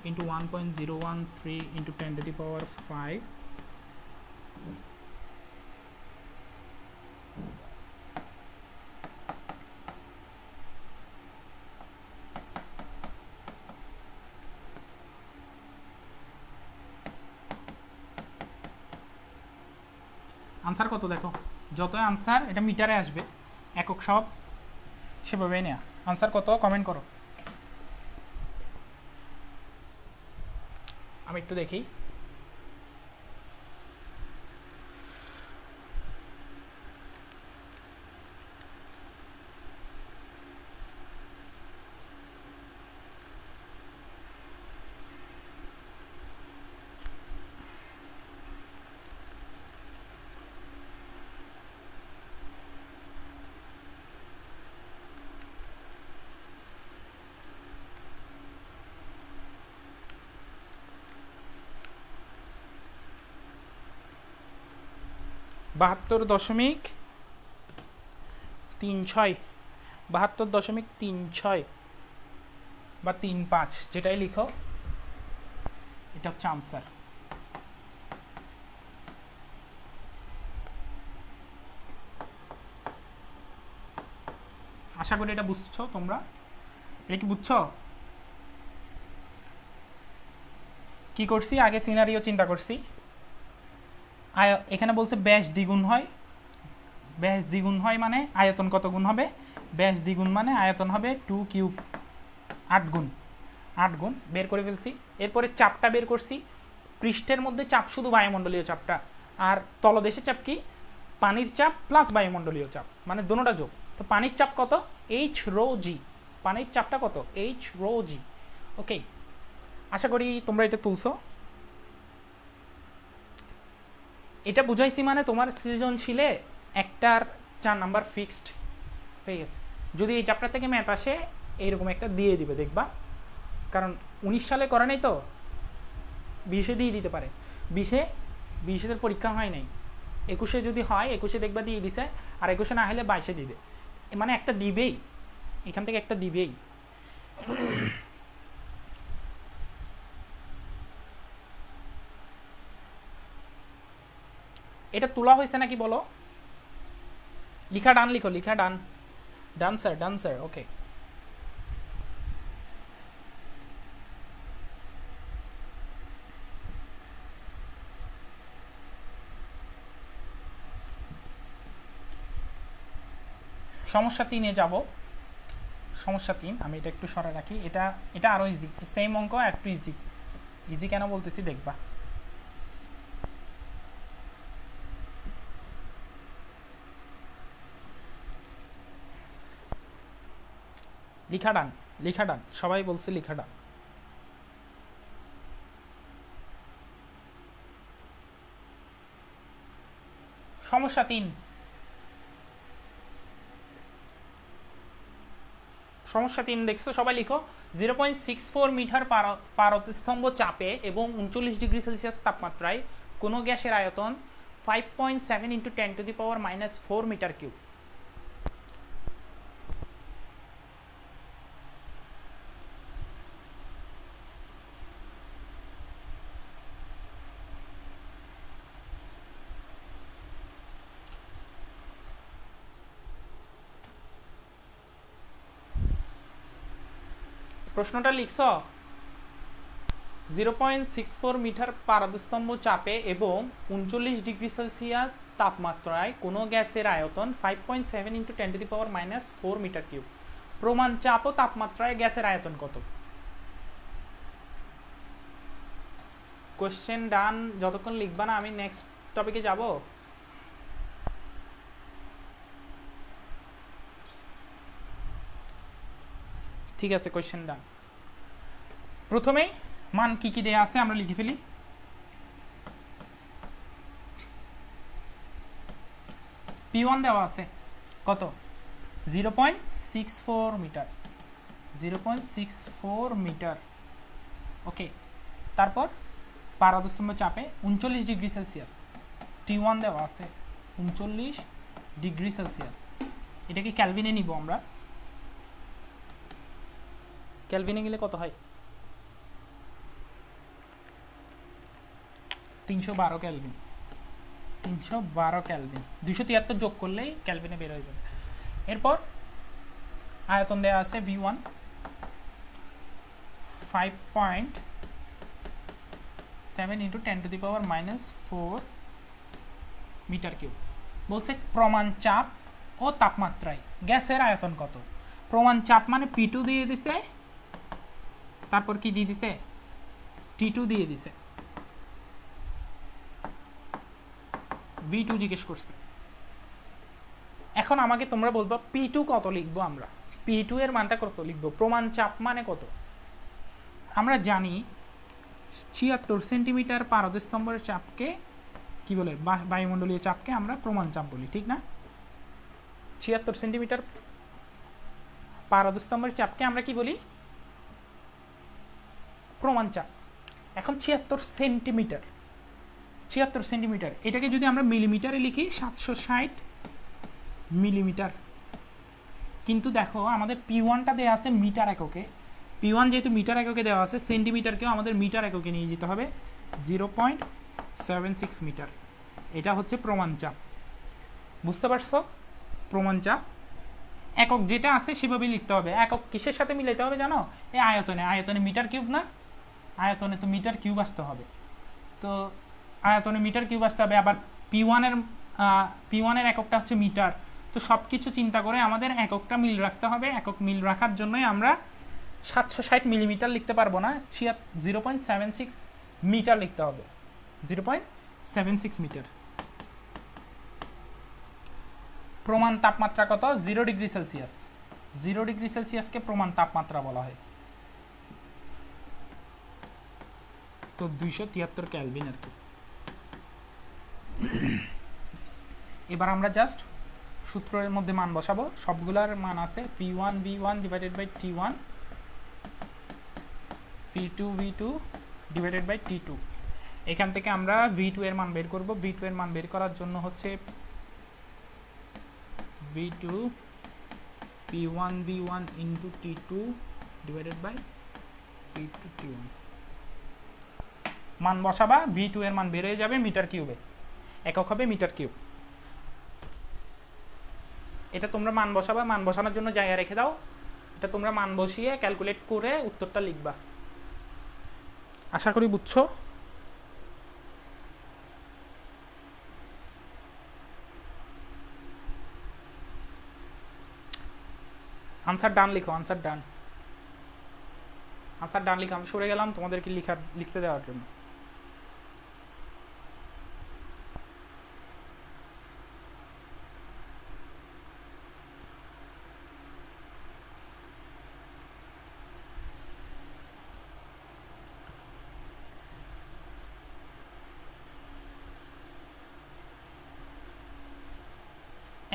ইন্টু 1.013 ইন্টু 10⁵, আনসার কত দেখো, যতই আনসার এটা মিটারে আসবে, একক সব সেভাবেই নেয়া। আনসার কত কমেন্ট করো, আমি একটু দেখি। বাহাত্তর দশমিক 36 72.36 বা 35 যেটাই লিখো, এটা হচ্ছে আনসার। আশা করি এটা বুঝছো তোমরা, এটা কি বুঝছো? কি করছি আগে সিনারিও চিন্তা করছি, এখানে বলছে ব্যাস দ্বিগুণ হয়, ব্যাস দ্বিগুণ হয় মানে আয়তন কত গুণ হবে? ব্যাস দ্বিগুণ মানে আয়তন হবে 2 কিউব, 8 গুণ, 8 গুণ বের করে ফেলছি। এরপরে চাপটা বের করছি, পৃষ্ঠের মধ্যে চাপ শুধু বায়ুমণ্ডলীয় চাপটা, আর তলদেশের চাপ কি? পানির চাপ প্লাস বায়ুমণ্ডলীয় চাপ, মানে দুটোটা যোগ। তো পানির চাপ কত? এইচ রো জি, পানির চাপটা কত? এইচ রো জি। ওকে, আশা করি তোমরা এটা তুলছো। এটা বুঝাইছি মানে তোমার সৃজনশীলে একটার 4 নাম্বার ফিক্সড হয়ে গেছে। যদি এই চ্যাপ্টার থেকে ম্যাথ আসে এইরকম একটা দিয়ে দিবে, দেখবা। কারণ 19 সালে করে নাই তো, 20-এ দিয়ে দিতে পারে। 20-এর পরীক্ষা হয় নাই, 21-এ যদি হয় 21-এ দেখবা দিয়ে দিছে, আর 21-এ না হলে 22-এ দিবে, মানে একটা দিবেই, এখান থেকে একটা দিবেই। এটা তোলা হয়েছে নাকি বলো? লিখা ডান, লিখো, লিখা ডান। Done sir, done sir. ওকে, সমস্যা 3-এ যাব। সমস্যা 3, আমি এটা একটু সরা রাখি। এটা আরো ইজি, সেম অঙ্ক একটু ইজি। ইজি কেন বলতেছি দেখবা। লিখা ডান, লিখা ডান, সবাই বলছে লিখা ডান। সমস্যা 3, সমস্যা 3 দেখছো? সবাই লিখো। 0.64 মিটার পারদস্তম্ভ চাপে এবং 39 ডিগ্রি সেলসিয়াস তাপমাত্রায় কোনো গ্যাসের আয়তন 5.7 × 10⁻⁻⁴ মিটার কিউব। প্রশ্নটা লিখছ? 0.64 মিটার পারদস্তম্ভ চাপে এবং 39 ডিগ্রি সেলসিয়াস তাপমাত্রায় কোনো গ্যাসের আয়তন 5.7 × 10⁻⁻⁴ মিটার কিউব। প্রমাণ চাপ ও তাপমাত্রায় গ্যাসের আয়তন কত? কোশ্চেন ডান যতক্ষণ লিখবা না, আমি নেক্সট টপিকে যাব। ঠিক আছে, কোশ্চেন ডান। প্রথমেই মান কি কি দেয়া আছে আমরা লিখে ফেলি। P1 দেওয়া আছে কত? 0.64 মিটার, 0.64 মিটার। ওকে, তারপর পারদস্তম্ভ চাপে 39 ডিগ্রি সেলসিয়াস, T1 দেওয়া আছে 39 ডিগ্রি সেলসিয়াস। এটাকে ক্যালভিনে নিব আমরা। ক্যালভিনে গেলে কত হয়? 312 ক্যালভিন, 312 ক্যালভিন। 273 যোগ করলেই ক্যালভিনে বের হয়ে যাবে। এরপর আয়তন দেওয়া আছে V1 5.7 × 10⁻⁻⁴ মিটার কিউব। বলছে প্রমাণ চাপ ও তাপমাত্রায় গ্যাসের আয়তন কত? প্রমাণ চাপ মানে P2 দিয়ে দিছে, তারপর কি দিয়ে দিছে? T2 দিয়ে দিছে, V2 জিজ্ঞেস করছে। এখন আমাকে তোমরা বলবা P2 কত লিখবো আমরা? P2 এর মানটা কত লিখবো? প্রমাণ চাপ মানে কত? আমরা জানি 76 সেন্টিমিটার পারদস্তম্ভের চাপকে কি বলে? বায়ুমণ্ডলীয় চাপকে আমরা প্রমাণ চাপ বলি, ঠিক না? 76 সেন্টিমিটার পারদস্তম্ভের চাপকে আমরা কি বলি? প্রমাণ চাপ। এখন 76 সেন্টিমিটার, 76 সেন্টিমিটার, এটাকে যদি আমরা মিলিমিটারে লিখি 760 মিলিমিটার। কিন্তু দেখো আমাদের P1টা দেওয়া আছে মিটার এককে। P1 যেহেতু মিটার এককে দেওয়া আছে, সেন্টিমিটারকেও আমাদের মিটার এককে নিয়ে যেতে হবে। 0.76 মিটার, এটা হচ্ছে প্রমাণ চাপ। বুঝতে পারছো? প্রমাণ চাপ একক যেটা আছে সেভাবেই লিখতে হবে। একক কিসের সাথে মিলাইতে হবে জানো? এই আয়তনে। আয়তনে মিটার কিউব না, আয়তনে তো মিটার কিউব আসতে হবে। তো আয়তনে মিটার কিউব আসতে হবে। আবার P1 এর এককটা হচ্ছে মিটার। তো সব কিছু চিন্তা করে আমাদের এককটা মিল রাখতে হবে। একক মিল রাখার জন্যই আমরা 760 মিলিমিটার লিখতে পারবো না, 0.76 মিটার লিখতে হবে, 0.76 মিটার। প্রমাণ তাপমাত্রা কত? 0 ডিগ্রি সেলসিয়াস। 0 ডিগ্রি সেলসিয়াসকে প্রমাণ তাপমাত্রা বলা হয়। তো 273 কেলভিন আর কি। এবার আমরা জাস্ট সূত্রের মধ্যে মান বসাবো। সবগুলার মান আছে P1 V1 divided by T1, V2 V2 divided by T2। এখান থেকে আমরা V2 এর মান বের করব। V2 এর মান বের করার জন্য হচ্ছে V2 P1 V1 into T2 divided by P2 T1। মান বসাবা, V2 এর মান বের হয়ে যাবে মিটার কিউবে, একক হবে মিটার কিউব। এটা তোমরা মান বসাবা, মান বসানোর জন্য জায়গা রেখে দাও। এটা তোমরা মান বসিয়ে ক্যালকুলেট করে উত্তরটা লিখবা। আশা করি বুঝছো। আনসার ডান লিখো, আনসার ডান, আনসার ডান লিখো। আমি সরে গেলাম তোমাদেরকে লিখতে দেওয়ার জন্য।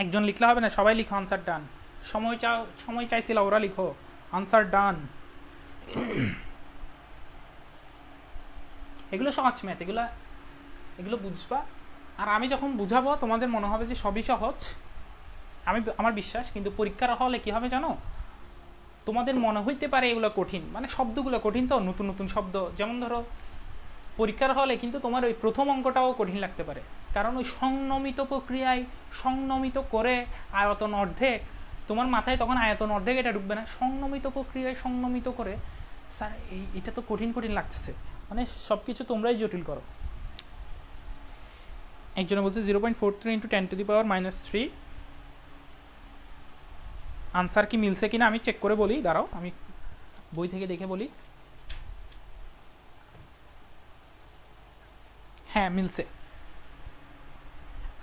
একজন লিখলে হবে না, সবাই লিখো আনসার ডান। সময় চাইছিল, ওরা লিখো আনসার ডান। এগুলো সহজ ম্যাথ, এগুলো বুঝবা। আর আমি যখন বুঝাবো তোমাদের মনে হবে যে সবই সহজ, আমার বিশ্বাস। কিন্তু পরীক্ষার হলে কি হবে জানো, তোমাদের মনে হইতে পারে এগুলো কঠিন, মানে শব্দগুলো কঠিন, তো নতুন নতুন শব্দ। যেমন ধরো পরীক্ষার হলে কিন্তু তোমার ওই প্রথম অঙ্কটাও কঠিন লাগতে পারে, কারণ ওই সংনমিত প্রক্রিয়ায় সংনমিত করে আয়তন অর্ধেক, তোমার মাথায় তখন আয়তন অর্ধেক এটা ঢুকবে না। সংনমিত প্রক্রিয়ায় সংনমিত করে, স্যার এটা তো কঠিন কঠিন লাগতেছে, মানে সব কিছু তোমরাই জটিল করো। একজনে বলছে 0.43 ইন্টু 10⁻³ আনসার কি মিলছে কিনা আমি চেক করে বলি, দাঁড়াও আমি বই থেকে দেখে বলি। হ্যাঁ মিলছে,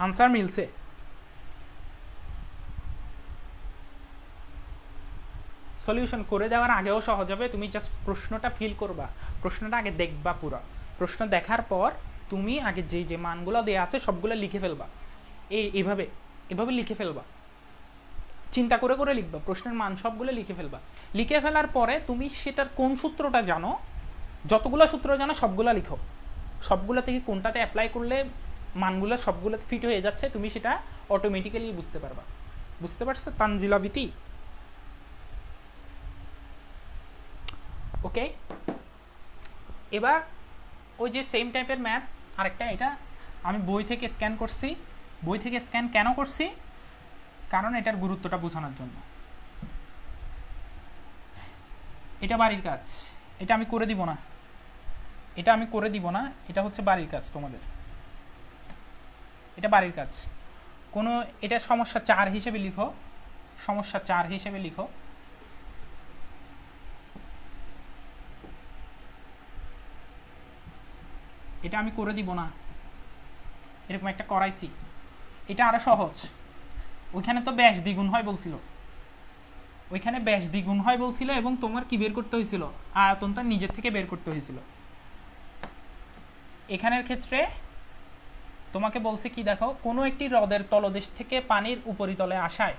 আনসার মিলছে। সলিউশন করে দেওয়ার আগেও সহজ হবে, তুমি জাস্ট প্রশ্নটা ফিল করবা, প্রশ্নটা আগে দেখবা পুরো। প্রশ্ন দেখার পর তুমি আগে যে মানগুলো দেওয়া আছে সবগুলো লিখে ফেলবা, এইভাবে লিখে ফেলবা, চিন্তা করে করে লিখবা, প্রশ্নের মান সবগুলো লিখে ফেলবা। লিখে ফেলার পরে তুমি সেটার কোন সূত্রটা জানো, যতগুলো সূত্র জানো সবগুলো লিখো। সবগুলো থেকে কোনটাতে অ্যাপ্লাই করলে মানগুলো সবগুলো ফিট হয়ে যাচ্ছে তুমি সেটা অটোমেটিক্যালি বুঝতে পারবা। বুঝতে পারছো তানজিলা বিতি? ওকে, এবার ওই যে সেম টাইপের ম্যাথ আরেকটা, এটা আমি বই থেকে স্ক্যান করছি। বই থেকে স্ক্যান কেন করছি? কারণ এটার গুরুত্বটা বোঝানোর জন্য। এটা বাড়ির কাজ, এটা আমি করে দিব না, এটা হচ্ছে বাড়ির কাজ তোমাদের, এটা বাড়ির কাজ। কোনো এটা সমস্যা 4 হিসেবে লিখো, সমস্যা 4 হিসেবে লিখো। এটা আমি করে দিব না, এরকম একটা করাইছি। এটা আরো সহজ, ওইখানে তো ব্যাস দ্বিগুণ হয় বলছিল, ওইখানে ব্যাস দ্বিগুণ হয় বলছিল এবং তোমার কি বের করতে হয়েছিল, আয়তনটা নিজের থেকে বের করতে হয়েছিল। এখানের ক্ষেত্রে তোমাকে বলছে কি, দেখো কোনো একটি হ্রদের তলদেশ থেকে পানির উপরিতলে আসায়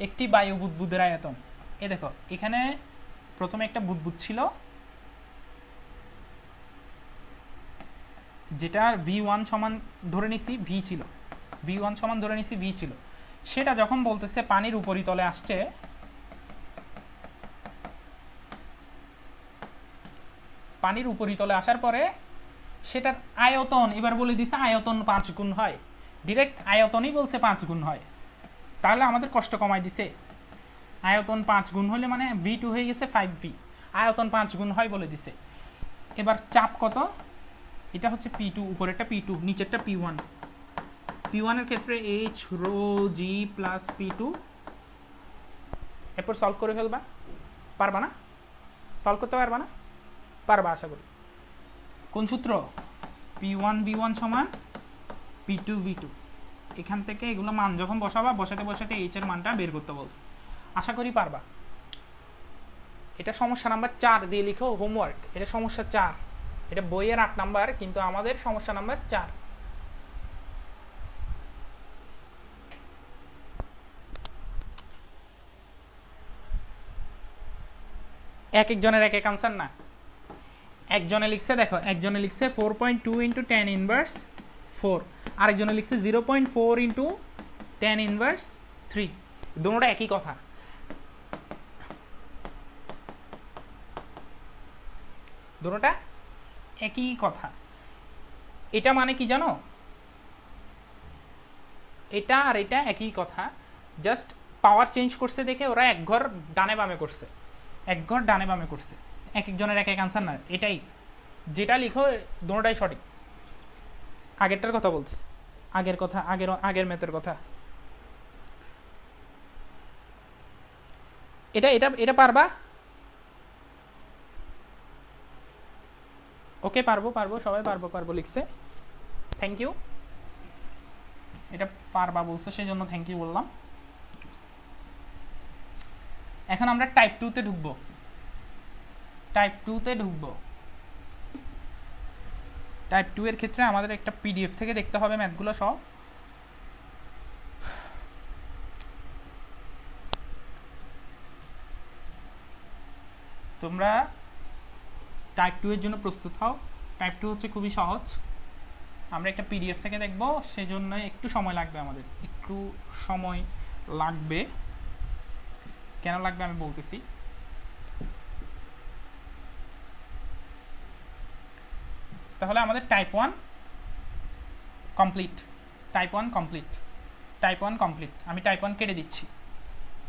একটি বায়ু বুদবুদের আয়তন। এ দেখো এখানে প্রথমে একটা বুদবুদ ছিল, যেটা V1 সমান ধরে নিছি V ছিল, V1 সমান ধরে নিছি V ছিল। সেটা যখন বলতেছে পানির উপরিতলে আসছে, পানির উপরিতলে আসার পরে সেটার আয়তন এবার বলে দিছে আয়তন 5 গুণ হয়, ডিরেক্ট আয়তনই বলছে 5 গুণ হয়। তাহলে আমাদের কষ্ট কমাই দিছে, আয়তন 5 গুণ হলে মানে V2 হয়ে গেছে 5V, আয়তন 5 গুণ হয় বলে দিছে। এবার চাপ কত? এটা হচ্ছে পি টু, উপরেরটা পি টু, নিচেরটা পি ওয়ান। পি ওয়ানের ক্ষেত্রে H rho G plus P two. এরপর সলভ করে ফেলবা, পারবা না? সলভ করতে পারবা না? পারবা আশা করি। কোন সূত্র? পি ওয়ান ভি ওয়ান সমান পি টু ভি টু। এখান থেকে এগুলো মান যখন বসাবা, বসাতে বসাতে এইচ এর মানটা বের করতে বলছে। আশা করি পারবা। এটা সমস্যা নাম্বার 4 দিয়ে লিখো হোমওয়ার্ক। এটা সমস্যা 4, এটা বইয়ের 8 নাম্বার, কিন্তু আমাদের সমস্যা নাম্বার 4। এক একজনের এক এক আনসার না। একজনে লিখছে, দেখো একজনে লিখছে 4.2 ইন্টু 10 ইনভার্স 4, আরেকজনে লিখছে 0.4 ইন্টু 10 ইনভার্স 3। দুটোটা একই কথা, দুটোটা একই কথা। এটা মানে কি জানো? এটা আর এটা একই কথা, জাস্ট পাওয়ার চেঞ্জ করছে দেখে ওরা এক ঘর ডানে বামে করছে, এক ঘর ডানে বামে করছে। এক একজনের এক এক আনসার না, এটাই যেটা লিখো দুটোটাই সঠিক। আগেরটার কথা বলছি, আগের কথা, আগের ম্যাথের কথা। এটা এটা এটা পারবা? ওকে, পারবো পারবো, সবাই পারবো পারবো লিখছে। Thank you. এটা পারবা বলছো সেই জন্য থ্যাংক ইউ বললাম। এখন আমরা টাইপ 2-তে ঢুকবো। টাইপ 2-তে ঢুকবো। টাইপ 2 এর ক্ষেত্রে আমাদের একটা পিডিএফ থেকে দেখতে হবে ম্যাথগুলো সব। তোমরা টাইপ 2 এর জন্য প্রস্তুত হও। টাইপ 2 হচ্ছে খুবই সহজ। আমরা একটা পিডিএফ থেকে দেখব, সেজন্য একটু সময় লাগবে, আমাদের একটু সময় লাগবে। কেন লাগবে আমি বলতেছি। তাহলে আমাদের type 1 complete, type 1 complete, type 1 complete. আমি টাইপ 1 কেটে দিচ্ছি,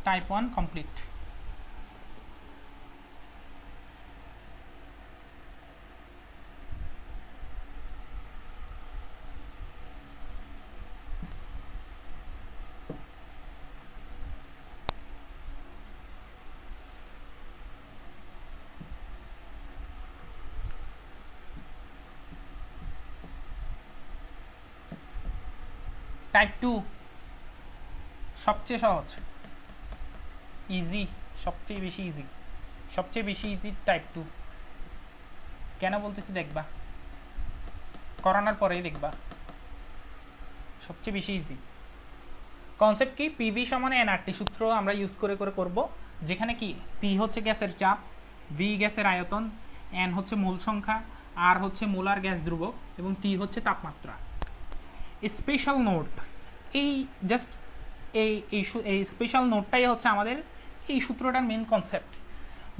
টাইপ 1 কমপ্লিট। টাইপ 2 সবচেয়ে সহজ, ইজি, সবচেয়ে বেশি ইজি, সবচেয়ে বেশি ইজি টাইপ 2। কেন বলতেছি দেখবা, করানোর পরেই দেখবা সবচেয়ে বেশি ইজি। কনসেপ্ট কি? পিভি সমান এনআরটি সূত্র আমরা ইউজ করে করে করব, যেখানে কি পি হচ্ছে গ্যাসের চাপ, ভি গ্যাসের আয়তন, এন হচ্ছে মূল সংখ্যা, আর হচ্ছে মোলার গ্যাস ধ্রুবক, এবং টি হচ্ছে তাপমাত্রা। স্পেশাল নোট, এই জাস্ট এই স্পেশাল নোটটাই হচ্ছে আমাদের এই সূত্রটার মেন কনসেপ্ট।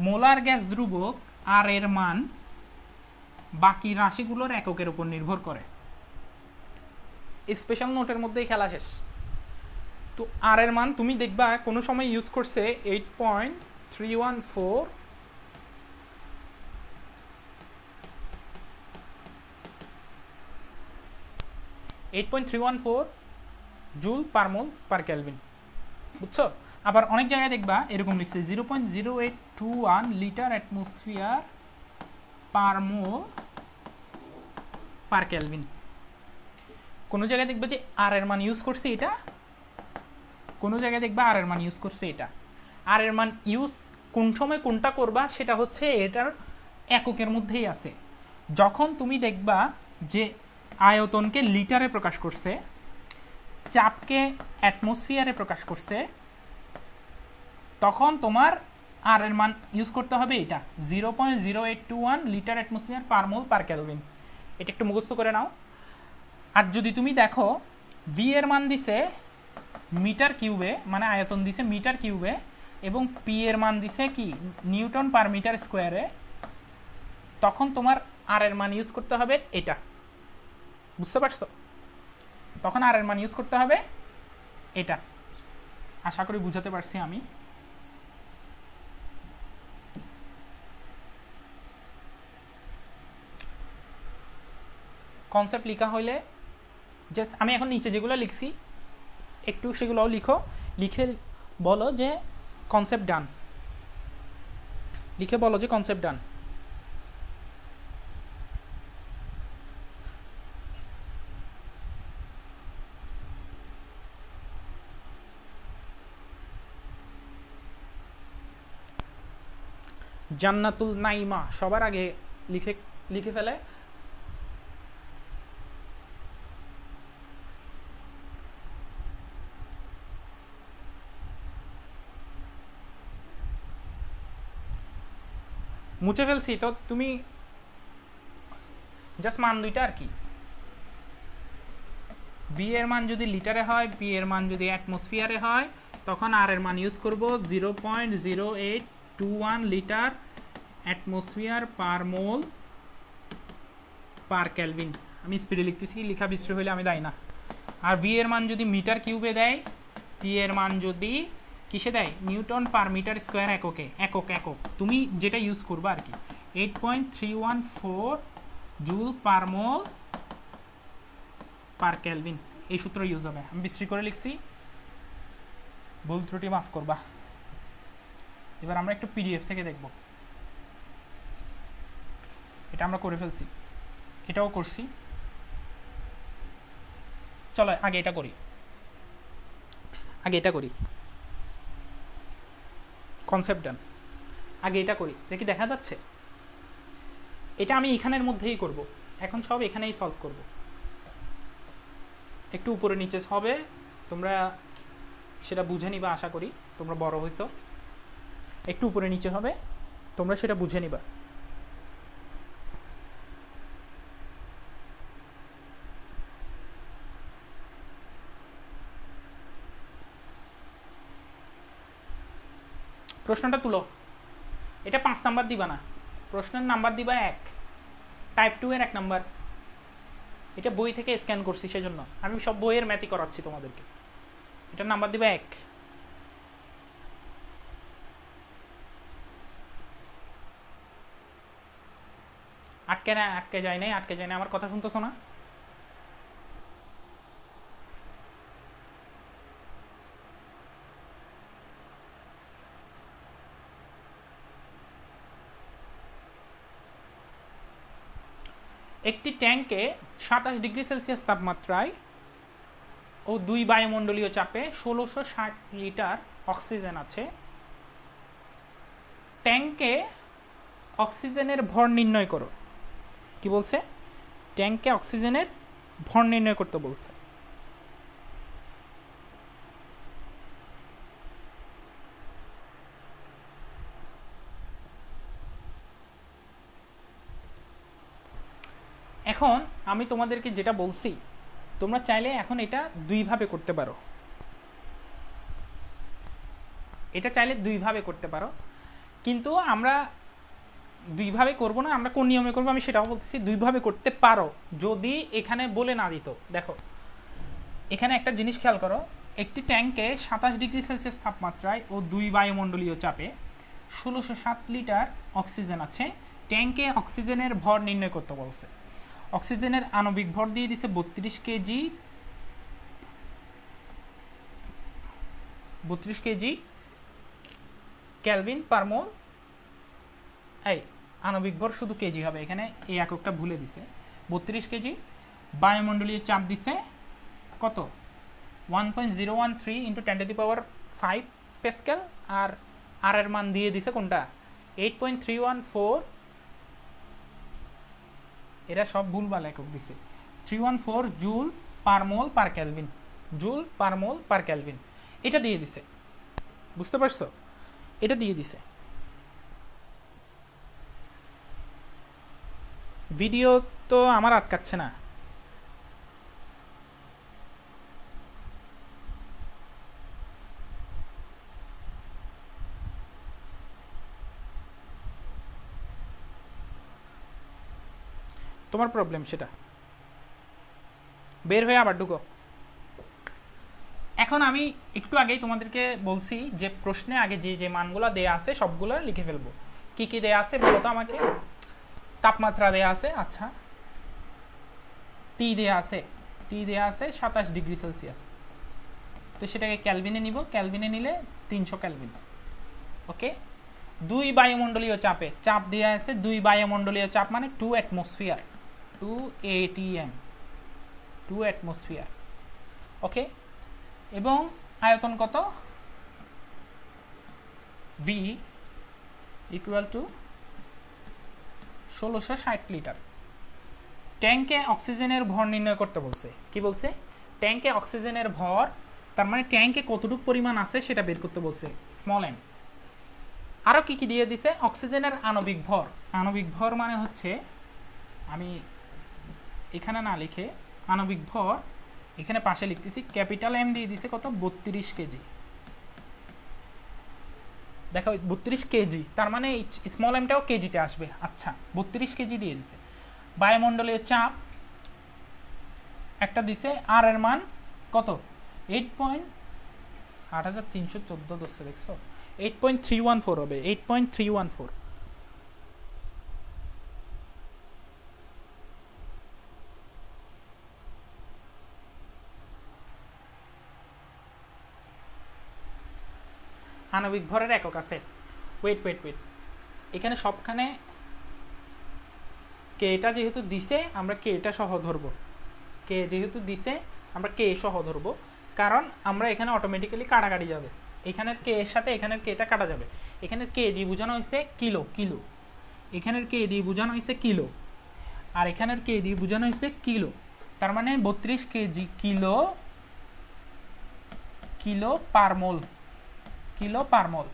মোলার গ্যাস ধ্রুবক আর এর মান বাকি রাশিগুলোর এককের উপর নির্ভর করে। স্পেশাল নোটের মধ্যেই খেলা শেষ। তো আর এর মান তুমি দেখবা কোনো সময় ইউজ করছে 8.314, জুল পার মোল পার কেলভিন, বুঝছো? আবার অনেক জায়গায় দেখবা এরকম লিখছে 0.0821 লিটার অ্যাটমসফিয়ার পার মোল পার কেলভিন। কোনো জায়গায় দেখবে যে আর এর মান ইউজ করছে এটা, কোনো জায়গায় দেখবা আর এর মান ইউজ করছে এটা। আর এর মান ইউজ কোন সময় কোনটা করবা সেটা হচ্ছে এটার এককের মধ্যেই আছে। যখন তুমি দেখবা যে আয়তনকে লিটারে প্রকাশ করছে, চাপকে অ্যাটমসফিয়ারে প্রকাশ করছে, তখন তোমার আর এর মান ইউজ করতে হবে এটা 0.0821 লিটার অ্যাটমসফিয়ার পার মোল পার কেলভিন। এটা একটু মুখস্থ করে নাও। আর যদি তুমি দেখো ভি এর মান দিছে মিটার কিউবে, মানে আয়তন দিছে মিটার কিউবে, এবং পি এর মান দিছে কি নিউটন পার মিটার স্কোয়ারে, তখন তোমার আর এর মান ইউজ করতে হবে এটা। বুঝতে পারছো? তখন আর এর মান ইউজ করতে হবে এটা। আশা করি বুঝাতে পারছি আমি। কনসেপ্ট লেখা হইলে জাস্ট আমি এখন নিচে যেগুলো লিখছি একটু সেগুলোও লিখো, লিখে বলো যে কনসেপ্ট ডান, লিখে বলো যে কনসেপ্ট ডান। জান্নাতুল নাইমা সবার আগে লিখে লিখে ফেলে। মুছে ফেলছি তো তুমি জাস্ট মান দুইটা আর কি, বি এর মান যদি লিটারে হয়, বি এর মান যদি অ্যাটমসফিয়ারে হয়, তখন আর এর মান ইউজ করব 0.0821 লিটার অ্যাটমসফিয়ার পার মোল পার কেলভিন। আমি স্পিডে লিখতেছি, লেখা বিশ্রী হইলে আমি দেয় না। আর ভি এর মান যদি মিটার কিউবে দেয়, পি এর মান যদি কিসে দেয়, নিউটন পার মিটার স্কোয়ার এককে, একক তুমি যেটা ইউজ করবা আর কি, 8.314 জুল পার মোল পার কেলভিন, এই সূত্র ইউজ হবে। আমি বিশ্রী করে লিখছি, ভুল ত্রুটি মাফ করবা। এবার আমরা একটু পিডিএফ থেকে দেখব। এটা আমরা করে ফেলছি, এটাও করছি। চলো আগে এটা করি, কনসেপ্ট ডান। আগে এটা করি, দেখি দেখা যাচ্ছে। এটা আমি এখানের মধ্যেই করব, এখন সব এখানেই সলভ করব। একটু উপরে নিচে হবে, তোমরা সেটা বুঝে নিবা, আশা করি তোমরা বড় হইছো। একটু উপরে নিচে হবে, তোমরা সেটা বুঝে নিবা। প্রশ্নটা তুলো, এটা 5 নাম্বার দিবা না, প্রশ্নের নাম্বার দিবা 1, টাইপ 2 এর 1 নাম্বার। এটা বই থেকে স্ক্যান করছি, সেজন্য আমি সব বইয়ের ম্যাথই করাচ্ছি তোমাদেরকে। এটার নাম্বার দিবা 1। আটকে যায় নাই, আমার কথা শুনতেছো না? একটি ট্যাঙ্কে 27 ডিগ্রি সেলসিয়াস তাপমাত্রায় ও 2 বায়ুমণ্ডলীয় চাপে 1660 লিটার অক্সিজেন আছে। ট্যাঙ্কে অক্সিজেনের ভর নির্ণয় করো। কি বলছে? ট্যাঙ্কে অক্সিজেনের ভর নির্ণয় করতে বলছে। এখন আমি তোমাদেরকে যেটা বলছি, তোমরা চাইলে এখন এটা দুইভাবে করতে পারো। কিন্তু আমরা দুইভাবে করব না, আমরা কোন নিয়মে করবো আমি সেটাও বলতেছি। দুইভাবে করতে পারো যদি এখানে বলে না দিত। দেখো এখানে একটা জিনিস খেয়াল করো, একটি ট্যাঙ্কে 27 ডিগ্রি সেলসিয়াস তাপমাত্রায় ও 2 বায়ুমণ্ডলীয় চাপে 1607 লিটার অক্সিজেন আছে। ট্যাঙ্কে অক্সিজেনের ভর নির্ণয় করতে বলছে। অক্সিজেনের আণবিক ভর দিয়ে দিছে 32 কেজি কেলভিন পার মোল। এই আণবিক ভর শুধু কেজি হবে, এখানে এই এককটা ভুলে দিছে। 32 কেজি। বায়ুমণ্ডলীয় চাপ দিছে কত? 1.013 × 10⁵ প্যাসকেল। আর এর মান দিয়ে দিছে কোনটা? 8.314। এরা সব ভুলভাল একক দিছে। 314 জুল পার মোল পার কেলভিন, এটা দিয়ে দিছে। বুঝতে পারছো? এটা দিয়ে দিছে। ভিডিও তো আমার আটকাচ্ছে না। তোমার প্রবলেম, সেটা বের হয়ে আবার ঢুকো। এখন আমি একটু আগেই তোমাদেরকে বলছি যে প্রশ্নে আগে যে মানগুলো দেয়া আছে সবগুলো লিখে ফেলবো। কি কি দেয়া আছে বলো তো আমাকে? তাপমাত্রা দেয়া আছে, আচ্ছা। টি দেয়া আছে 27°C, তো সেটাকে ক্যালভিনে নিব, ক্যালভিনে নিলে 300 ক্যালভিন। ওকে, 2 বায়ুমণ্ডলীয় চাপ দেওয়া আছে, 2 বায়ুমণ্ডলীয় চাপ মানে 2 অ্যাটমসফিয়ার, 2 atm, 2 অ্যাটমসফিয়ার। ওকে, এবং আয়তন কত? V equal to 1660 litre. ট্যাঙ্কে অক্সিজেনের ভর নির্ণয় করতে বলছে। কি বলছে? ট্যাঙ্কে অক্সিজেনের ভর, তার মানে ট্যাঙ্কে কতটুকু পরিমাণ আছে সেটা বের করতে বলছে, স্মল m। আরও কি কি দিয়ে দিছে? অক্সিজেনের আণবিক ভর। আণবিক ভর মানে হচ্ছে, আমি এখানে না লিখে আণবিক ভর এখানে পাশে লিখতেছি, ক্যাপিটাল M দিয়ে দিছে কত? 32 কেজি। দেখো 32 কেজি, তার মানে স্মল এমটাও কেজিতে আসবে। আচ্ছা, 32 কেজি দিয়ে দিছে। বায়ুমণ্ডলীয় চাপ একটা দিছে, আর এর মান কত? 8314 দোস্ত, দেখছো? 8314 হবে, 8314। আণবিক ভরের একক আছে। ওয়েট, এখানে সবখানে কে এটা যেহেতু দিছে, আমরা কে এটা সহ ধরবো। কে যেহেতু দিছে আমরা কে সহ ধরবো, কারণ আমরা এখানে অটোমেটিক্যালি কাটাকাটি যাবে। এখানের কে এর সাথে এখানের কে এটা কাটা যাবে। এখানের কে দিয়ে বোঝানো হয়েছে কিলো, এখানের কে দিয়ে বোঝানো হয়েছে কিলো, আর এখানের কে দিয়ে বোঝানো হয়েছে কিলো। তার মানে 32 কেজি কিলো পার মোল।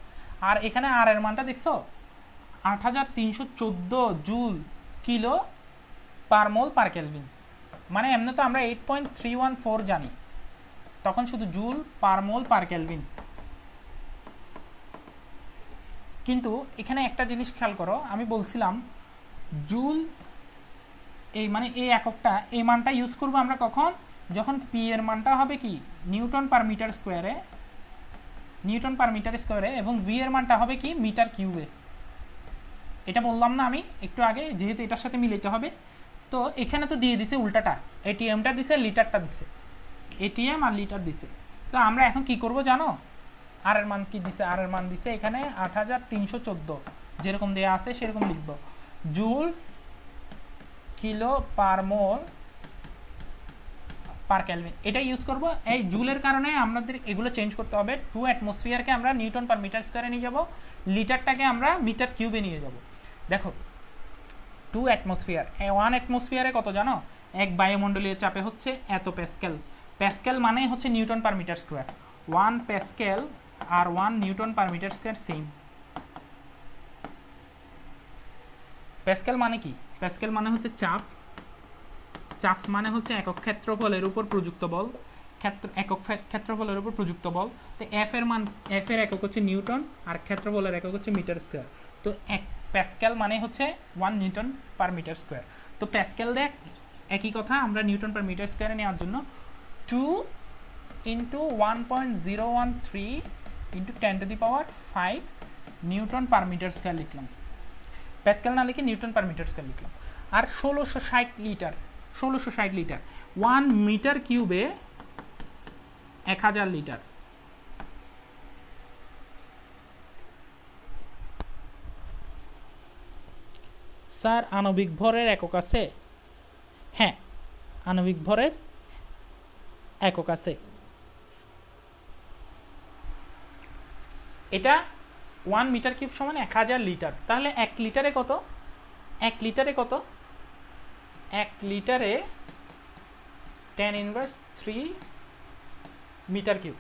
আর এখানে আর এর মানটা দেখছো, 8314 জুল কিলো পার মোল পার কেলভিন। মানে এমনি তো আমরা 8314 জানি, তখন শুধু জুল পার মোল পার কেলভিন। কিন্তু এখানে একটা জিনিস খেয়াল করো, আমি বলছিলাম জুল এই মানে এই এককটা, এই মানটা ইউজ করবো আমরা কখন? যখন পি এর মানটা হবে কি নিউটন পার মিটার স্কোয়ারে, এবং ভি এর মানটা হবে কি মিটার কিউবে। এটা বললাম না আমি একটু আগে, যেহেতু এটার সাথে মিলাইতে হবে। তো এখানে তো দিয়ে দিছে উল্টাটা, এটিএমটা দিছে, লিটারটা দিছে, এটিএম আর লিটার দিছে। তো আমরা এখন কি করব জানো? আর এর মান কি দিছে? আর এর মান দিছে এখানে 8314, যেরকম দেয়া আছে সেরকম লিখব, জুল কিলো পার মোল পার কেলভিন। এটা ইউজ করব। এই জুলের কারণে আমাদের এগুলো চেঞ্জ করতে হবে। 2 অ্যাটমসফিয়ারকে আমরা নিউটন পার মিটার স্কয়ারে নিয়ে যাব, লিটারটাকে আমরা মিটার কিউবে নিয়ে যাব। দেখো 2 অ্যাটমসফিয়ার, 1 অ্যাটমসফিয়ারে কত জানো? এক বায়ুমণ্ডলীয় চাপে হচ্ছে এত প্যাসকেল। প্যাসকেল মানে হচ্ছে newton per metre square. 1 pascal আর 1 newton per metre square same. Pascal মানে কি? প্যাসকেল মানে হচ্ছে চাপ মানে হচ্ছে একক ক্ষেত্রফলের উপর প্রযুক্ত বল, একক ক্ষেত্রফলের উপর প্রযুক্ত বল। তো এফ এর একক হচ্ছে নিউটন, আর ক্ষেত্রফলের একক হচ্ছে মিটার স্কয়ার। তো প্যাসকেল মানে হচ্ছে 1 নিউটন পার মিটার স্কয়ার। তো প্যাসকেল দেখ একই কথা, আমরা নিউটন পার মিটার স্কয়ারে নেওয়ার জন্য 2 × 1.013 × 10⁵ নিউটন পার মিটার স্কয়ার লিখলাম। প্যাসকেল না লিখে নিউটন পার মিটার স্কয়ার লিখলাম। আর 1660 লিটার, 1 মিটার কিউবে 1000 লিটার। স্যার আণবিক ভরের একক আছে? হ্যাঁ, আণবিক ভরের একক আছে। এটা 1 মিটার কিউব সমান 1000 লিটার। তাহলে 1 লিটারে কত? 1 লিটারে 10⁻³ মিটার কিউব।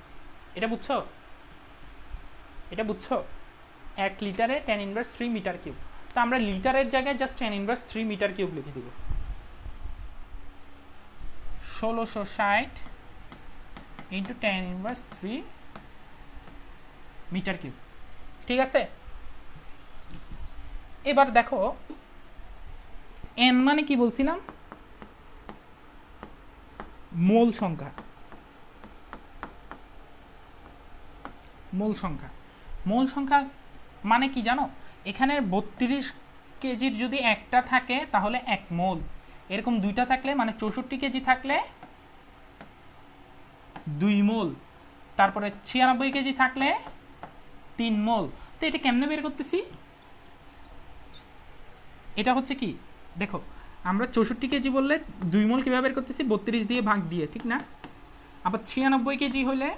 এটা বুঝছো? 1 লিটারে 10⁻³ মিটার কিউব। তো আমরা লিটারের জায়গায় জাস্ট 10⁻³ মিটার কিউব লিখে দিব। 1660 × 10⁻³ মিটার কিউব। ঠিক আছে? এবার দেখো এন মানে কি বলছিলাম? মোল সংখ্যা। মোল সংখ্যা মানে কি জানো? এখানে 32 কেজির যদি একটা থাকে তাহলে 1 মোল, এরকম দুইটা থাকলে মানে 64 কেজি থাকলে 2 মোল, তারপরে 96 কেজি থাকলে 3 মোল। তো এটা কেমনে বের করতেছি? এটা হচ্ছে কি দেখো, আমরা 64 কেজি বললে 2 মোল কীভাবে বের করতেছি? 32 দিয়ে ভাগ দিয়ে, ঠিক না? আবার 96 কেজি হলে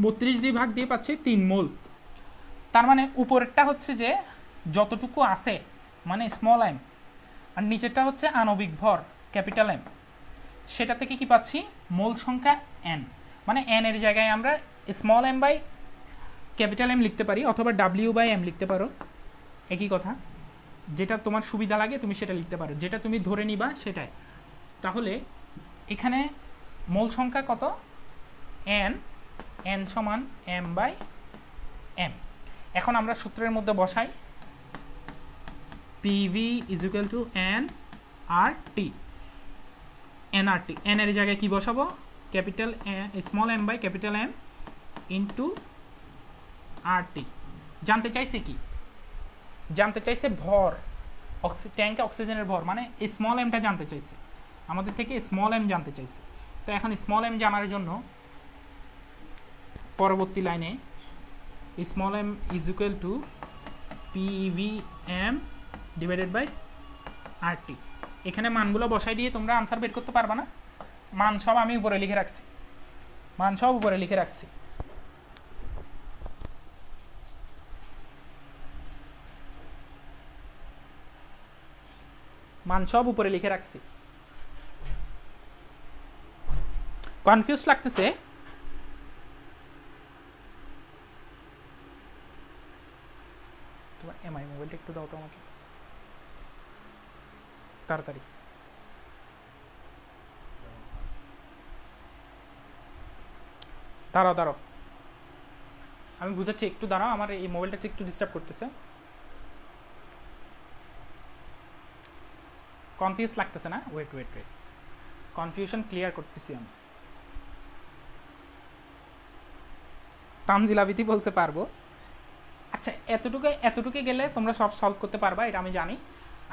32 দিয়ে ভাগ দিয়ে পাচ্ছে 3 মোল। তার মানে উপরেরটা হচ্ছে যে যতটুকু আছে মানে স্মল এম, আর নিচেরটা হচ্ছে আণবিক ভর ক্যাপিটাল এম, সেটা থেকে কি পাচ্ছি? মোল সংখ্যা এন। মানে এন এর জায়গায় আমরা small M by capital M লিখতে পারি, অথবা ডাব্লিউ বাই এম লিখতে পারো, একই কথা। যেটা তোমার সুবিধা লাগে তুমি সেটা লিখতে পারো, যেটা তুমি ধরে নিবা সেটাই। তাহলে এখানে মোল সংখ্যা কত? এন, এন সমান এম বাই এম। এখন আমরা সূত্রের মধ্যে বসাই, PV is equal to N R T. N R T, N এর জায়গায় কি বসাবো? Capital small M by capital M into R T. জানতে চাইছে কি? জানতে চাইছে ভর, ট্যাঙ্কে অক্সিজেনের ভর, মানে স্মল এমটা জানতে চাইছে আমাদের থেকে, স্মল এম জানতে চাইছে। তো এখন স্মল এম জানার জন্য পরবর্তী লাইনে small M is equal to PV M divided by R T. এখানে মানগুলো বসাই দিয়ে তোমরা আনসার বের করতে পারবা না? মান সব আমি উপরে লিখে রাখছি, মান সব উপরে লিখে রাখছি। মান সব উপরে লিখে রাখছি। কনফিউজ লাগতেছে? তোমার এমআই মোবাইলটা একটু দাও তো আমাকে তাড়াতাড়ি। দাঁড়াও দাঁড়াও, আমি বুঝাচ্ছি, একটু দাঁড়াও, আমার এই মোবাইলটা একটু ডিস্টার্ব করতেছে। কনফিউজ লাগতেছে না? Wait wait wait, confusion clear করতেছি আমি। তানজিলা বিধি বলতে পারবো। আচ্ছা, এতটুকু গেলে তোমরা সব সলভ করতে পারবা, এটা আমি জানি।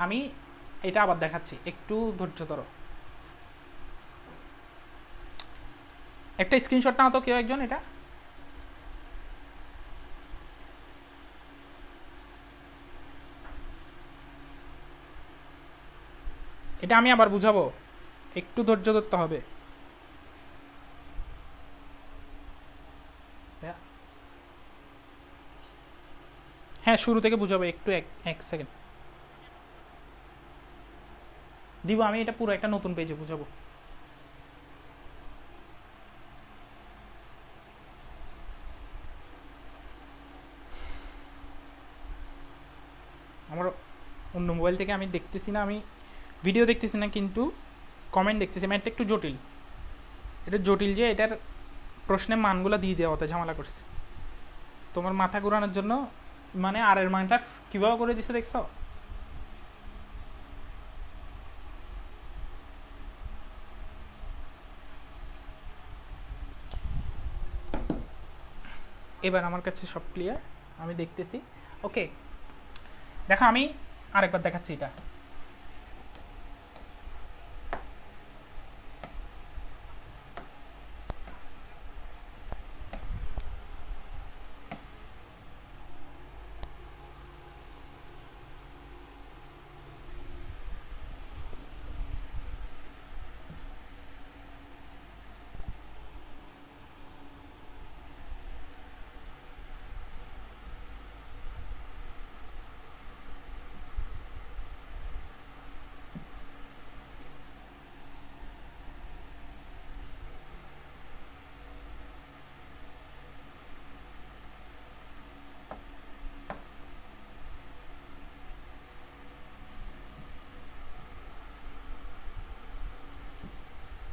আমি এটা আবার দেখাচ্ছি, একটু ধৈর্য ধরো। একটা স্ক্রিনশট নাও তো কেউ একজন, এটা এটা আমি আবার বুঝাবো, একটু ধৈর্য ধরতে হবে। হ্যাঁ, শুরু থেকে বুঝাবো, একটু এক সেকেন্ড দিব। আমি এটা পুরো একটা নতুন পেজে বুঝাবো। আমার অন্য মোবাইল থেকে আমি দেখতেছি না, আমি ভিডিও দেখতেছি না, কিন্তু কমেন্ট দেখতেছি। আমি এটা একটু জটিল, এটা জটিল যে এটার প্রশ্নের মানগুলো দিয়ে দেওয়াতে ঝামেলা করছে তোমার মাথা ঘোরানোর জন্য। মানে আর এর মানটা কীভাবে করে দিছে দেখছ? এবার আমার কাছে সব ক্লিয়ার, আমি দেখতেছি। ওকে, দেখো আমি আরেকবার দেখাচ্ছি এটা।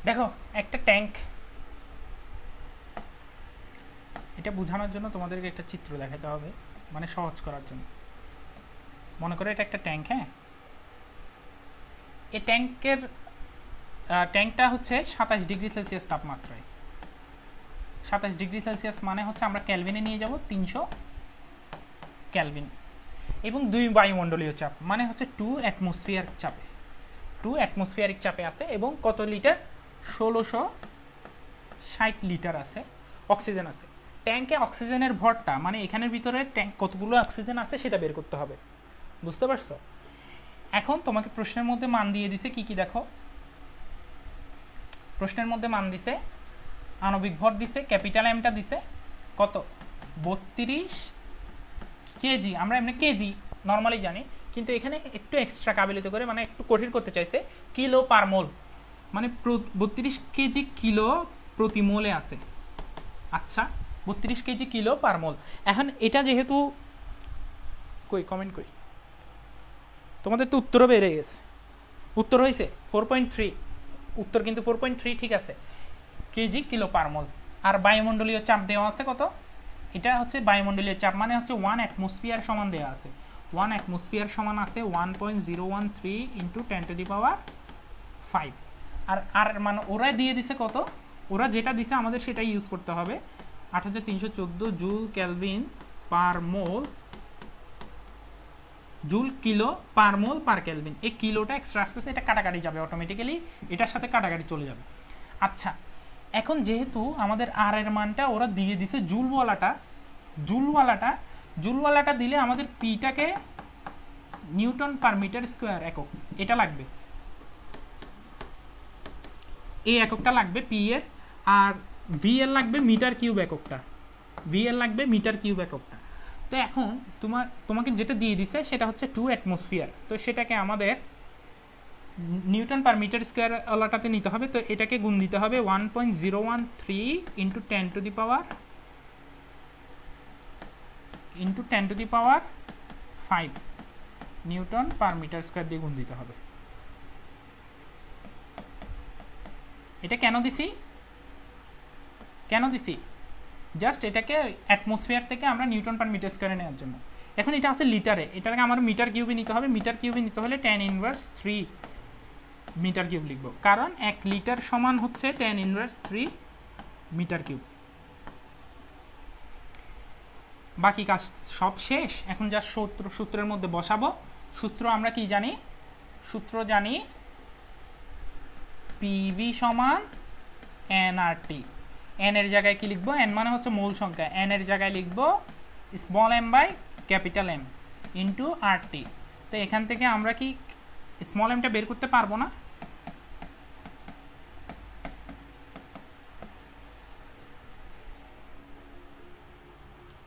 দেখো একটা ট্যাঙ্ক, এটা বোঝানোর জন্য তোমাদেরকে একটা চিত্র দেখাতে হবে, মানে সহজ করার জন্য। মনে করো এটা একটা ট্যাঙ্ক। হ্যাঁ, এই ট্যাঙ্কটা হচ্ছে 27 ডিগ্রি সেলসিয়াস তাপমাত্রায়। 27 ডিগ্রি সেলসিয়াস মানে হচ্ছে আমরা ক্যালভিনে নিয়ে যাব 300 ক্যালভিন, এবং 2 বায়ুমণ্ডলীয় চাপ মানে হচ্ছে 2 অ্যাটমসফিয়ার চাপে। 2 অ্যাটমসফিয়ারিক চাপে আছে এবং কত লিটার 1660 লিটার আছে অক্সিজেন আছে। ট্যাঙ্কে অক্সিজেনের ভরটা মানে এখানের ভিতরে ট্যাঙ্ক কতগুলো অক্সিজেন আছে সেটা বের করতে হবে, বুঝতে পারছো? এখন তোমাকে প্রশ্নের মধ্যে মান দিয়ে দিছে কি কি দেখো, প্রশ্নের মধ্যে মান দিছে আণবিক ভর দিছে, ক্যাপিটাল এমটা দিছে কত 32 কেজি, আমরা এমনি কেজি নর্মালি জানি, কিন্তু এখানে একটু এক্সট্রা কাবিলিত করে মানে একটু কঠিন করতে চাইছে, কিলো পার মোল, মানে 32 কেজি কিলো প্রতি মোলে আছে। আচ্ছা 32 কেজি কিলো পার মোল। এখন এটা যেহেতু কই কমেন্ট কই, তোমাদের তো উত্তরও বেড়ে গেছে, উত্তর হয়েছে 4.3, উত্তর কিন্তু 4.3 ঠিক আছে, কেজি কিলো পার মোল। আর বায়ুমণ্ডলীয় চাপ দেওয়া আছে কত, এটা হচ্ছে বায়ুমণ্ডলীয় চাপ মানে হচ্ছে 1 অ্যাটমসফিয়ার সমান দেওয়া আছে, 1 অ্যাটমসফিয়ার সমান আছে 1.013 ইন্টু 10⁵। আর মানে ওরা দিয়ে দিছে কত, ওরা যেটা দিছে আমাদের সেটাই ইউজ করতে হবে, 8314 জুল কেলভিন পার মোল, জুল কিলো পার মোল পার কেলভিন। এই কিলোটা এক্সট্রা আসতেছে, এটা কাটাকাটি যাবে অটোমেটিক্যালি, এটার সাথে কাটাকাটি চলে যাবে। আচ্ছা এখন যেহেতু আমাদের আর এর মানটা ওরা দিয়ে দিছে জুলওয়ালাটা দিলে আমাদের পিটাকে নিউটন পার মিটার স্কোয়ার একক এটা লাগবে, এই এককটা লাগবে পি এর, আর ভি এর লাগবে মিটার কিউব এককটা, তো এখন তোমাকে যেটা দিয়ে দিছে সেটা হচ্ছে 2 অ্যাটমসফিয়ার, তো সেটাকে আমাদের নিউটন পার মিটার স্কোয়ার ওলাটাতে নিতে হবে, তো এটাকে গুণ দিতে হবে 1.013 into 10⁵ newton per metre square দিয়ে গুণ দিতে হবে। এটা কেন দিছি জাস্ট এটাকে অ্যাটমসফিয়ার থেকে আমরা নিউটন পার মিটার স্কোয়ারে নেওয়ার জন্য। এখন এটা আছে লিটারে, এটাকে আমার মিটার কিউবে নিতে হবে, মিটার কিউবে নিতে হলে 10⁻³ মিটার কিউব লিখব, কারণ 1 লিটার সমান হচ্ছে 10⁻³ মিটার কিউব। বাকি কাজ সব শেষ, এখন যা সূত্রের মধ্যে বসাবো। সূত্র আমরা কি জানি, সূত্র জানি পিভি সমান এনআরটি, এন এর জায়গায় কি লিখবো, এন মানে হচ্ছে মূল সংখ্যা, এন এর জায়গায় লিখবো small M by capital M into RT. তো এখান থেকে আমরা কি স্মল এমটা বের করতে পারবো না,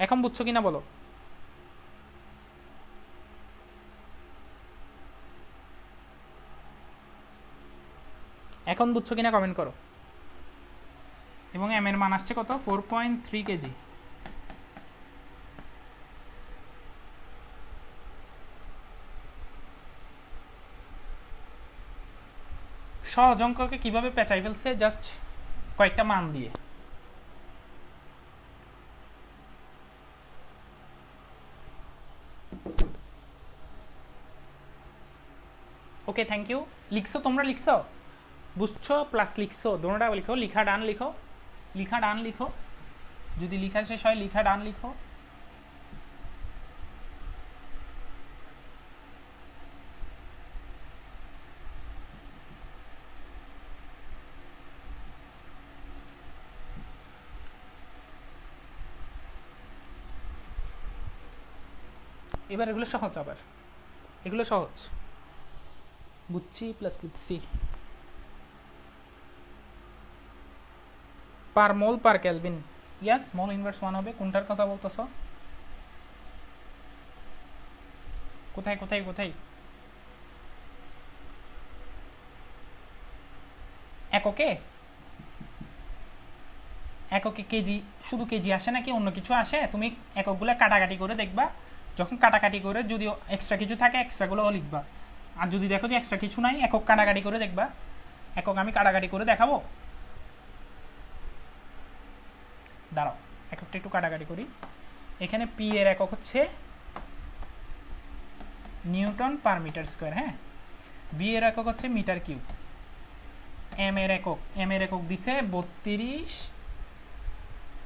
এখন বুঝছো কিনা বলো? এখন বুঝছো কিনা কমেন্ট করো। এবং এম এর মান আসছে কত 4.3 কেজি। সহজ অঙ্ককে কিভাবে পেঁচাই ফেলছে জাস্ট কয়েকটা মান দিয়ে। Okay thank you. লিখছো তোমরা, লিখছো বুঝছো প্লাস লিখছো, দোনোটা লিখো, লিখা ডান লিখো, যদি লিখা শেষ হয় লিখা ডান লিখো। এবার এগুলো সহজ, আবার এগুলো সহজ বুঝছি প্লাস লিখছি। পার মোল পার কেলভিন, ইয়াস মোল ইনভার্স 1 হবে। কোনটার কথা বলতেছ, কোথায় এককে কেজি, শুধু কেজি আসে নাকি অন্য কিছু আসে? তুমি এককগুলো কাটাকাটি করে দেখবা, যখন কাটাকাটি করে যদি এক্সট্রা কিছু থাকে এক্সট্রাগুলো লিখবা, আর যদি দেখো যে এক্সট্রা কিছু নাই একক কাটাকাটি করে দেখবা। একক আমি কাটাকাটি করে দেখাবো, দাঁড়াও এককটা একটু কাটাকাটি করি। এখানে পি এর একক হচ্ছে নিউটন পার মিটার স্কোয়ার, হ্যাঁ। ভি এর একক হচ্ছে মিটার কিউব। এম এর একক দিছে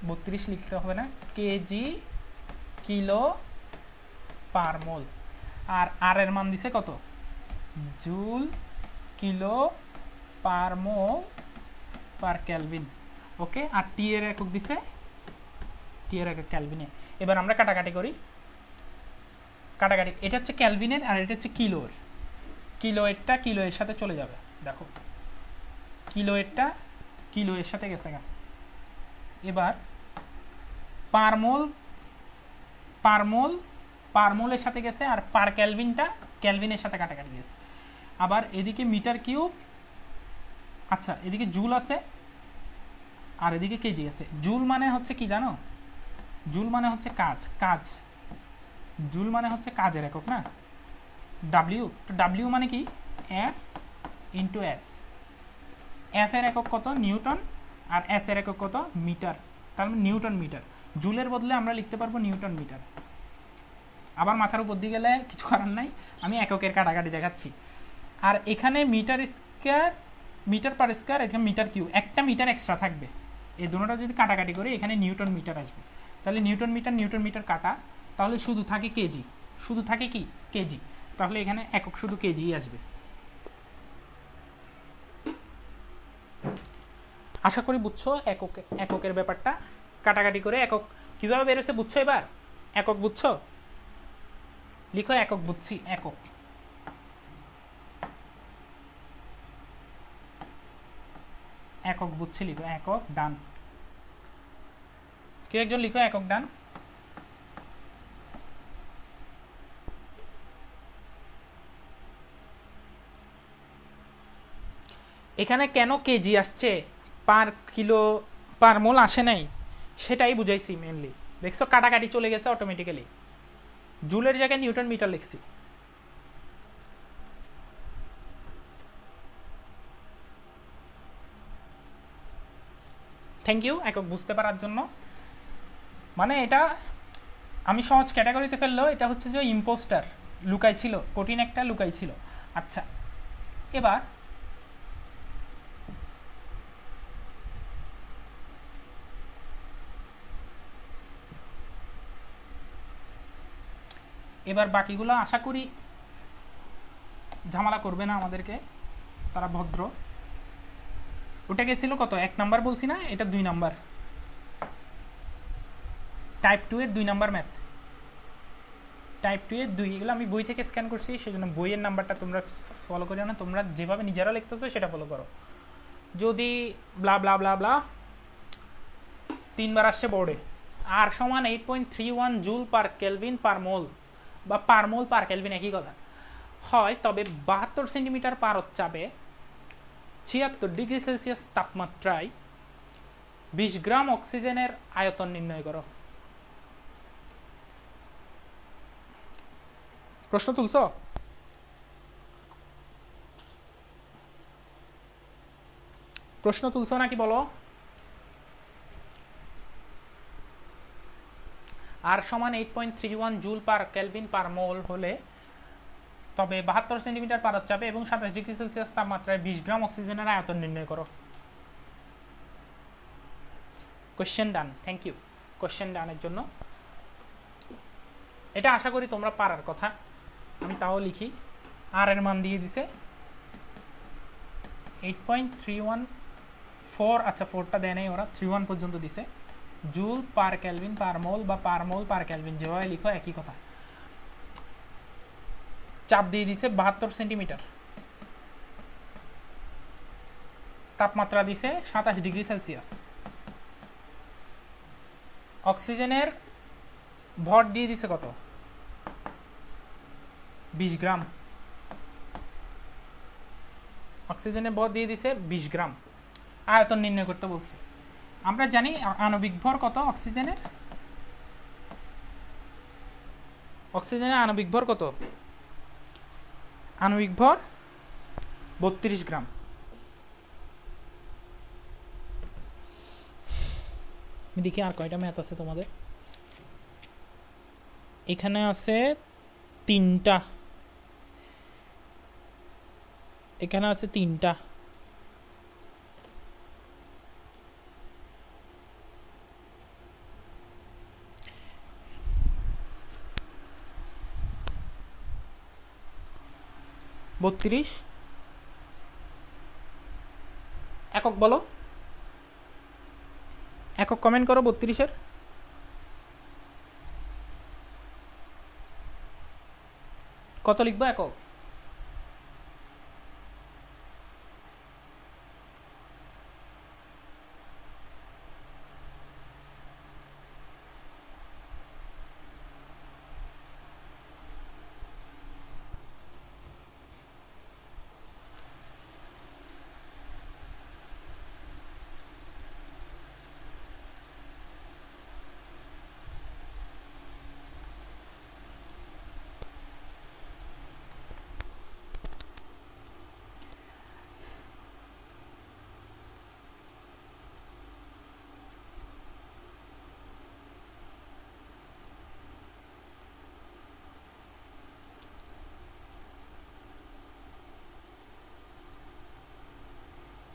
32 লিখতে হবে না, কেজি কিলো পার মোল। আর আর এর মান দিছে কত, জুল কিলো পার মোল পার ক্যালভিন। ওকে, আর টি এর একক দিছে টি এর একক ক্যালভিনে। এবার আমরা কাটাকাটি করি। কাটাকাটি, এটা হচ্ছে ক্যালভিনের আর এটা হচ্ছে কিলোর। কিলো এরটা কিলো এর সাথে চলে যাবে, দেখো কিলো এরটা কিলো এর সাথে গেছে গা। এবার পার মোল পার মোল পার মোলের সাথে গেছে, আর পার ক্যালভিনটা ক্যালভিনের সাথে কাটাকাটি গেছে। আবার এদিকে মিটার কিউব, আচ্ছা এদিকে জুল আছে আর এদিকে কেজি আছে। জুল মানে হচ্ছে কি জানো? জুল মানে হচ্ছে কাজ, কাজ জুল মানে হচ্ছে কাজের একক না, ডাব্লিউ। তো ডাব্লিউ মানে কি? F into S. এফ এর একক কত? নিউটন। আর এস এর একক কত? মিটার। তার মানে নিউটন মিটার। জুলের বদলে আমরা লিখতে পারবো নিউটন মিটার। আবার মাথার উপর দিয়ে গেলে কিছু করার নাই, আমি এককের কাটাকাটি দেখাচ্ছি। আর এখানে metre square, metre per square, এখানে মিটার কিউ, একটা মিটার এক্সট্রা থাকবে। এই দুটোটা যদি কাটাকাটি করি এখানে নিউটন মিটার আসবে। তাহলে নিউটন মিটার কাটা, তাহলে শুধু থাকে কেজি। শুধু থাকে কি? কেজি। তাহলে এখানে একক শুধু কেজি আসবে। আশা করি বুঝছো এককের ব্যাপারটা। কাটাকাটি করে একক কীভাবে বেরোছে বুঝছো? এবার একক বুঝছো? লিখো একক বুঝছি, একক। একক বুঝছি লিখো, একক ডান। কেউ একজন লিখো একক ডান। এখানে কেন কেজি আসছে, পার কিলো পার মোল আসে নাই, সেটাই বুঝাইছি মেনলি। দেখছো কাটাকাটি চলে গেছে অটোমেটিক্যালি। জুলের জায়গায় নিউটন মিটার লিখছি। থ্যাংক ইউ একক বুঝতে পারার জন্য। মানে এটা আমি সহজ ক্যাটাগরিতে ফেললেও এটা হচ্ছে যে ইম্পোস্টার লুকাই ছিল, কঠিন একটা লুকাই ছিল। আচ্ছা, এবার এবার বাকিগুলো আশা করি ঝামেলা করবে না আমাদেরকে, তারা ভদ্র। ওটা গেছিল কত? 1 নাম্বার বলছি না, এটা 2 নাম্বার। টাইপ 2 এর 2 নাম্বার ম্যাথ। টাইপ 2 এর 2, এগুলো আমি বই থেকে স্ক্যান করছি, সেজন্য বইয়ের নাম্বারটা তোমরা ফলো করিও না, তোমরা যেভাবে নিজেরা লিখতেছো সেটা ফলো করো। যদি ব্লা ব্লা ব্লা ব্লা 3বার আসছে বোর্ডে, আর সমান 8.31 জুল পার কেলভিন পার মোল, বা পার মোল পার কেলভিন একই কথা হয়, তবে 72 সেন্টিমিটার পারদ চাপে 76 ডিগ্রি সেলসিয়াস তাপমাত্রায় 20 গ্রাম অক্সিজেনের আয়তন নির্ণয় করো। প্রশ্ন তুলছো? প্রশ্ন তুলছো নাকি বলো? আর সমান 8.31 জুল পার কেলভিন পার মোল হলে তবে 72 সেন্টিমিটার পারদ চাপে এবং 27 ডিগ্রি সেলসিয়াস তাপমাত্রায় 20 গ্রাম অক্সিজেনের আয়তন নির্ণয় করো। Question done, thank you question ডানের জন্য। এটা আশা করি তোমরা পারার কথা, আমি তাও লিখি। আর এর মান দিয়ে দিছে 8.314, আচ্ছা 4টা দেয় নাই ওরা, 31 পর্যন্ত দিছে। জুল পার কেলভিন পার মোল বা পার মোল পার কেলভিন যেভাবে লিখো একই কথা। চাপ দিয়ে দিছে 72 সেন্টিমিটার, তাপমাত্রা দিছে 27 ডিগ্রি সেলসিয়াস। অক্সিজেনের ভর দিয়ে দিছে কত? 20 গ্রাম। অক্সিজেনের ভর দিয়ে দিছে 20 গ্রাম। আয়তন নির্ণয় করতে বলছে। আমরা জানি আণবিক ভর কত অক্সিজেনের? অক্সিজেনের আণবিক ভর কত? আণবিক ভর 32 গ্রাম। দেখি আর কয়টা ম্যাথ আছে তোমাদের। এখানে আছে 3টা, এখানে আছে 3টা। বত্রিশ একক বলো, একক কমেন্ট করো 32-এর। কত লিখবো একক?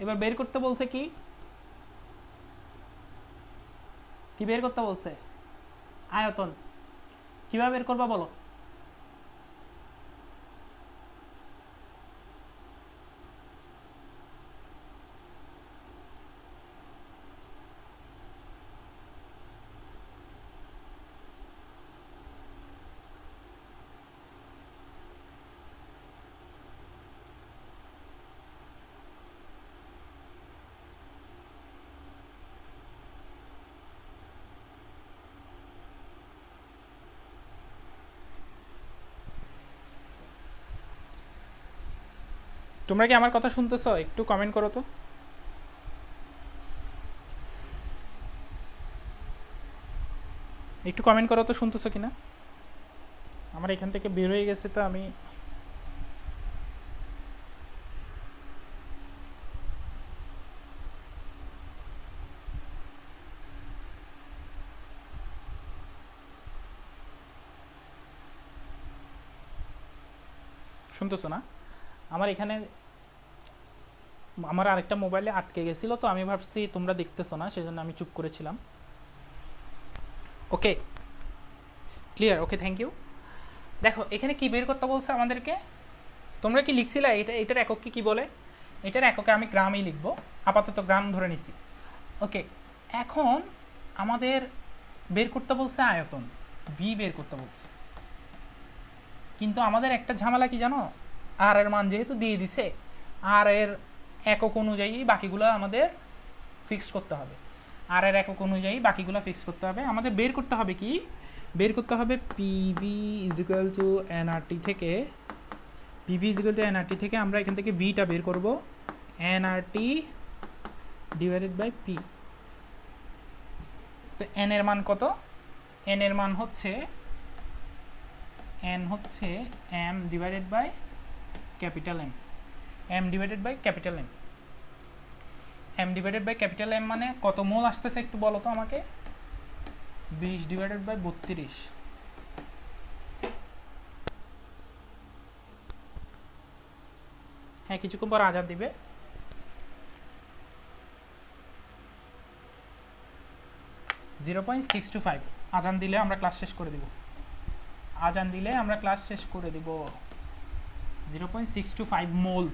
এবার বের করতে বলছে কি কি বের করতে বলছে? আয়তন। কিভাবে বের করবা বলো? তোমরা কি আমার কথা শুনতেছো? একটু কমেন্ট করো তো। একটু কমেন্ট করো তো শুনতেছো কিনা। আমার এখান থেকে বের হয়ে গেছে তো আমি শুনতেছো না? আমার এখানে আমার আরেকটা মোবাইলে আটকে গেছিলো তো আমি ভাবছি তোমরা দেখতেছো না, সেজন্য আমি চুপ করেছিলাম। Okay, clear? Okay, thank you. দেখো এখানে কি বের করতে বলছে আমাদেরকে। তোমরা কি লিখছিলে এটার এককে কি বলে? এটার এককে আমি গ্রামই লিখবো, আপাতত গ্রাম ধরে নিছি। ওকে, এখন আমাদের বের করতে বলছে আয়তন, ভি বের করতে বলছে। কিন্তু আমাদের একটা ঝামেলা কি জানো? আর এর মান যেহেতু দিয়ে দিছে, আর এর একক অনুযায়ী বাকিগুলো আমাদের ফিক্স করতে হবে। আর এর একক অনুযায়ী বাকিগুলো ফিক্স করতে হবে। আমাদের বের করতে হবে কি? বের করতে হবে পিভি ইজিক্যাল টু এনআরটি থেকে, পিভি ইজিক্যাল টু এনআরটি থেকে আমরা এখান থেকে ভিটা বের করব, এনআরটি ডিভাইডেড বাই পি। তো এন এর মান কত? এন এর মান হচ্ছে এন হচ্ছে M divided by capital M, M divided by capital M. M divided by capital M মানে কত মোল আসতেছে একটু বলো তো আমাকে? 20 ডিভাইডেড বাই 32। হ্যাঁ, কিছুক্ষণ পর আজান দিবে। (0.625) আজান দিলে আমরা ক্লাস শেষ করে দিব। আজান দিলে আমরা ক্লাস শেষ করে দিব। 0.625 মোল।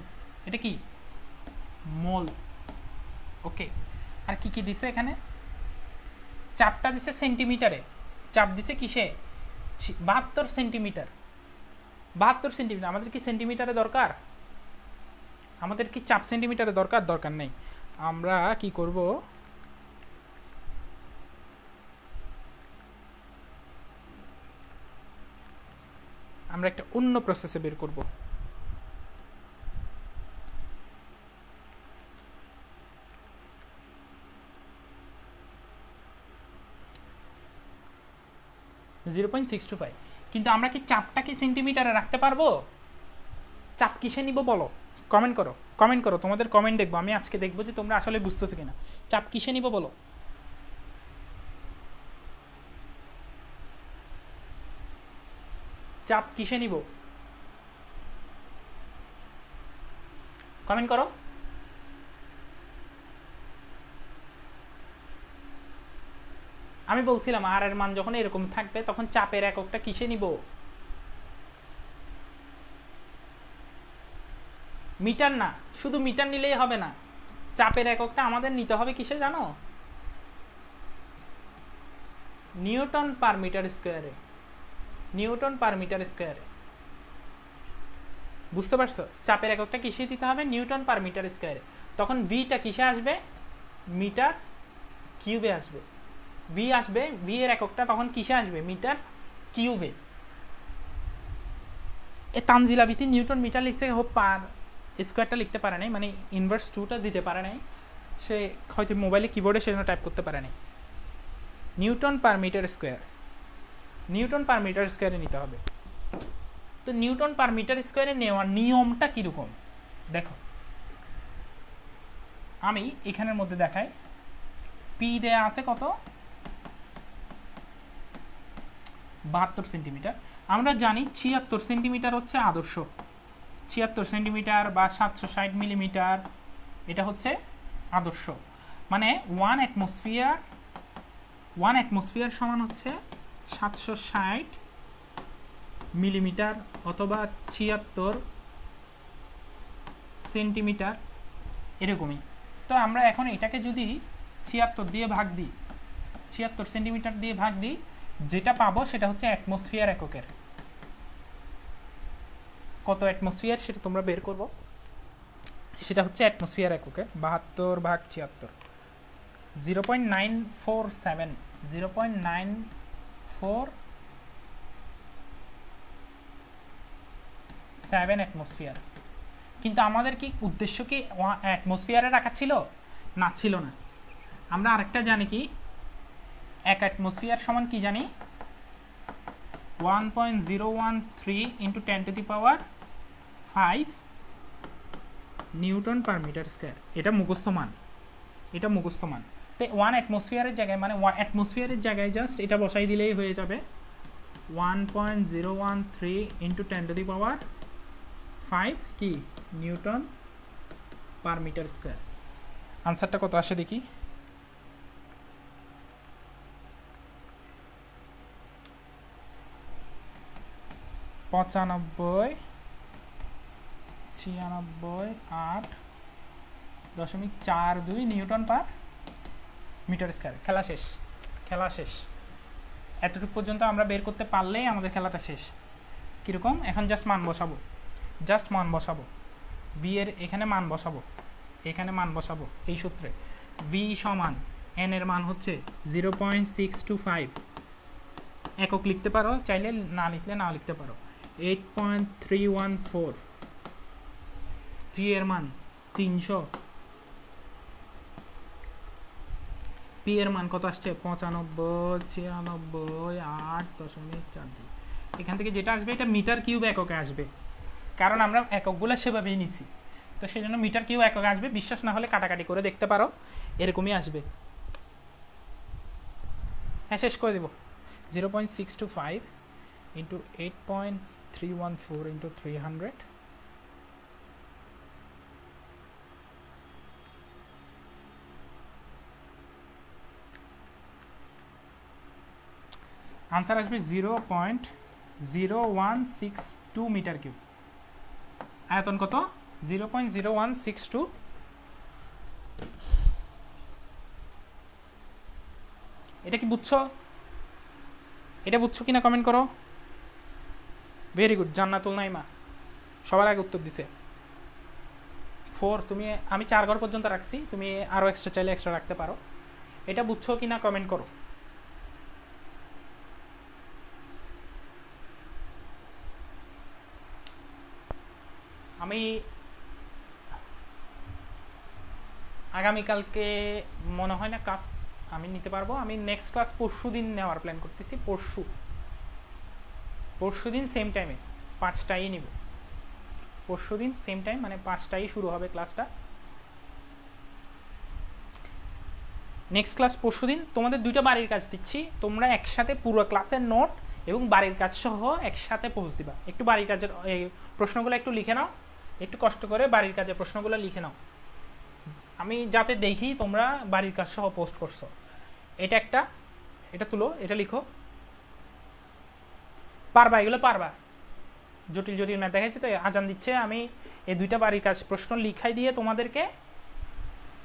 এটা কি? মোল। ওকে, আর কি কি দিছে এখানে? চাপটা দিছে সেন্টিমিটারে, চাপ দিছে কিসে? 72 সেন্টিমিটার। 72 সেন্টিমিটার। আমাদের কি সেন্টিমিটারে দরকার? আমাদের কি চাপ সেন্টিমিটারে দরকার? দরকার নেই। আমরা কি করব? আমরা একটা অন্য প্রসেসে বের করব। (0.625) কিন্তু আমরা কি চাপটা কি সেন্টিমিটারে রাখতে পারবো? চাপ কিসে নিব বলো? কমেন্ট করো, কমেন্ট করো, তোমাদের কমেন্ট দেখবো আমি আজকে, দেখবো যে তোমরা আসলে বুঝতেছো কিনা। চাপ কিসে নিব বলো? চাপ কিসে নিব? কমেন্ট করো। আমি বলছিলাম আর এর মান যখন এরকম থাকবে তখন চাপের এককটা কিসে নিব? মিটার না, শুধু মিটার নিলেই হবে না, চাপের এককটা আমাদের নিতে হবে কিসে জানো? নিউটন পার মিটার স্কোয়ারে। নিউটন পার মিটার স্কোয়ারে, বুঝতে পারছো? চাপের এককটা কিসে দিতে হবে? নিউটন পার মিটার স্কোয়ারে। তখন ভিটা কিসে আসবে? মিটার কিউবে আসবে। ভি আসবে, ভি এর এককটা তখন কিসে আসবে? মিটার কিউবে। এ তানজিলা বিতি নিউটন মিটার লিখতে হোক পার স্কোয়ারটা লিখতে পারে নাই, মানে ইনভার্স 2টা দিতে পারে নাই, সে হয়তো মোবাইলে কিবোর্ডে সেজন্য টাইপ করতে পারে নাই। Newton per metre square, newton per metre স্কোয়ারে নিতে হবে। তো নিউটন পার মিটার স্কোয়ারে নেওয়ার নিয়মটা কীরকম দেখো, আমি এখানের মধ্যে দেখাই। পি দেয়া আছে কত? 72 সেন্টিমিটার। আমরা জানি 76 সেন্টিমিটার হচ্ছে আদর্শ, 76 সেন্টিমিটার বা 760 মিলিমিটার এটা হচ্ছে আদর্শ। মানে 1 অ্যাটমসফিয়ার সমান হচ্ছে 760 মিলিমিটার অথবা 76 সেন্টিমিটার এরকমই। তো আমরা এখন এটাকে যদি 76 দিয়ে ভাগ দিই, 76 সেন্টিমিটার দিয়ে ভাগ দিই, যেটা পাবো সেটা হচ্ছে অ্যাটমসফিয়ার এককের। কত অ্যাটমসফিয়ার সেটা তোমরা বের করবো, সেটা হচ্ছে অ্যাটমসফিয়ার এককের। 72 ভাগ 76, 0.947, 0.947 অ্যাটমসফিয়ার। কিন্তু আমাদের কি উদ্দেশ্য কি অ্যাটমসফিয়ারে রাখা ছিল? না, ছিল না। আমরা আরেকটা জানি কি, এক অ্যাটমসফিয়ার সমান কি জানি? 1.013 into 10⁵ newton per metre square. এটা মুখস্থ মান, এটা মুখস্থ মান। তো 1 অ্যাটমসফিয়ারের জায়গায়, মানে অ্যাটমসফিয়ারের জায়গায় জাস্ট এটা বসাই দিলেই হয়ে যাবে 1.013 ইন্টু 10⁵ কি নিউটন পার মিটার স্কোয়ার। আনসারটা কত আসে দেখি। পঁচানব্বই 96.8.42 নিউটন পার মিটার স্কোয়ার। খেলা শেষ, খেলা শেষ। এতটুকু পর্যন্ত আমরা বের করতে পারলেই আমাদের খেলাটা শেষ। কীরকম? এখন জাস্ট মান বসাবো, জাস্ট মান বসাবো। ভি এর এখানে মান বসাবো, এখানে মান বসাবো এই সূত্রে। ভি সমান এন এর মান হচ্ছে 0.625, একক লিখতে পারো চাইলে, না লিখলে না লিখতে পারো। 8.314, জি এর মান 300, পি এর মান কত আসছে? 95.96.8.42। এখান থেকে যেটা আসবে এটা মিটার কিউব এককে আসবে, কারণ আমরা এককগুলো সেভাবেই নিছি। তো সেই জন্য মিটার কিউব এককে আসবে। বিশ্বাস না হলে কাটাকাটি করে দেখতে পারো, এরকমই আসবে। হ্যাঁ, শেষ করে দেব। 0.625 ইন্টু 8.314 ইন্টু 300, আনসার আসবে 0.0162 মিটার কিউব। আয়তন কত? 0.0162। এটা কি বুঝছো? এটা বুঝছো কিনা কমেন্ট করো। ভেরি গুড, জান্নাতুল নাইমা সবার আগে উত্তর দিছে। 4, তুমি, আমি 4 ঘর পর্যন্ত রাখছি, তুমি আরও এক্সট্রা চাইলে এক্সট্রা রাখতে পারো। এটা বুঝছো কিনা কমেন্ট করো। আমি আগামীকালকে মনে হয় না ক্লাস আমি নিতে পারবো। আমি নেক্সট ক্লাস পরশু দিন নেওয়ার প্ল্যান করতেছি। পরশু দিন সেম টাইমে 5টায় নিব। পরশু দিন সেম টাইম, মানে 5টায় শুরু হবে ক্লাসটা। নেক্সট ক্লাস পরশু দিন। তোমাদের 2টা বাড়ির কাজ দিচ্ছি, তোমরা একসাথে পুরো ক্লাসের নোট এবং বাড়ির কাজ সহ একসাথে পোস্ট দিবা। একটু বাড়ির কাজের এই প্রশ্নগুলো একটু লিখে নাও, একটু কষ্ট করে বাড়ির কাজের প্রশ্নগুলো লিখে নাও, আমি যাতে দেখি তোমরা বাড়ির কাজ সহ পোস্ট করছো। এটা একটা, এটা তুলো, এটা লিখো। পারবা, এগুলো পারবা। জটিল জটিল ম্যাথ দেখাইছি তো, আজান দিচ্ছে, আমি এই 2টা বাড়ির কাজ প্রশ্ন লিখাই দিয়ে তোমাদেরকে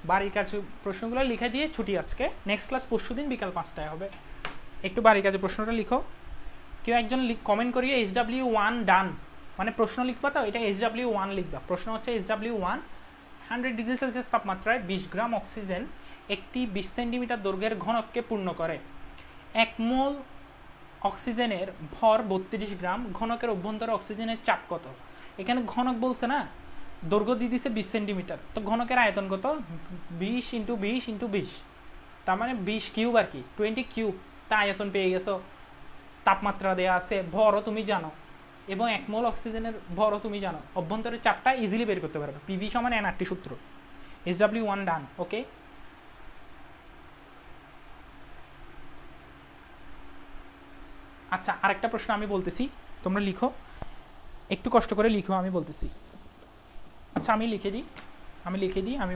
বাড়ির কাছে প্রশ্নগুলো লিখে দিয়ে ছুটি আজকে। নেক্সট ক্লাস পরশু দিন বিকাল 5টায় হবে। একটু বাড়ির কাছে প্রশ্নটা লিখো। কেউ একজন কমেন্ট করিয়ে HW1 ডান, মানে প্রশ্ন লিখবা তো এটা HW1 লিখবা। প্রশ্ন হচ্ছে HW1 100 ডিগ্রি সেলসিয়াস তাপমাত্রায় 20 গ্রাম অক্সিজেন একটি 20 সেন্টিমিটার দৈর্ঘ্যের ঘনককে পূর্ণ করে। 1 মোল অক্সিজেনের ভর 32 গ্রাম, ঘনকের অভ্যন্তরে অক্সিজেনের চাপ কত? এখানে ঘনক বলছে না, দৈর্ঘ্য দিয়ে দিছে 20 সেন্টিমিটার, তো ঘনকের আয়তন কত? 20 × 20 × 20, তার মানে 20 কিউব আর কি, 20 কিউব। তা আয়তন পেয়ে গেছো, তাপমাত্রা দেওয়া আছে, ভরও তুমি জানো, এবং 1 মোল অক্সিজেনের ভরও তুমি জানো, অভ্যন্তরের চাপটা ইজিলি বের করতে পারবে। PV = nRT সূত্র। HW1 ডান, ওকে। আচ্ছা, আরেকটা প্রশ্ন আমি বলতেছি, তোমরা লিখো, একটু কষ্ট করে লিখো, আমি বলতেছি। আচ্ছা আমি লিখে দিই, আমি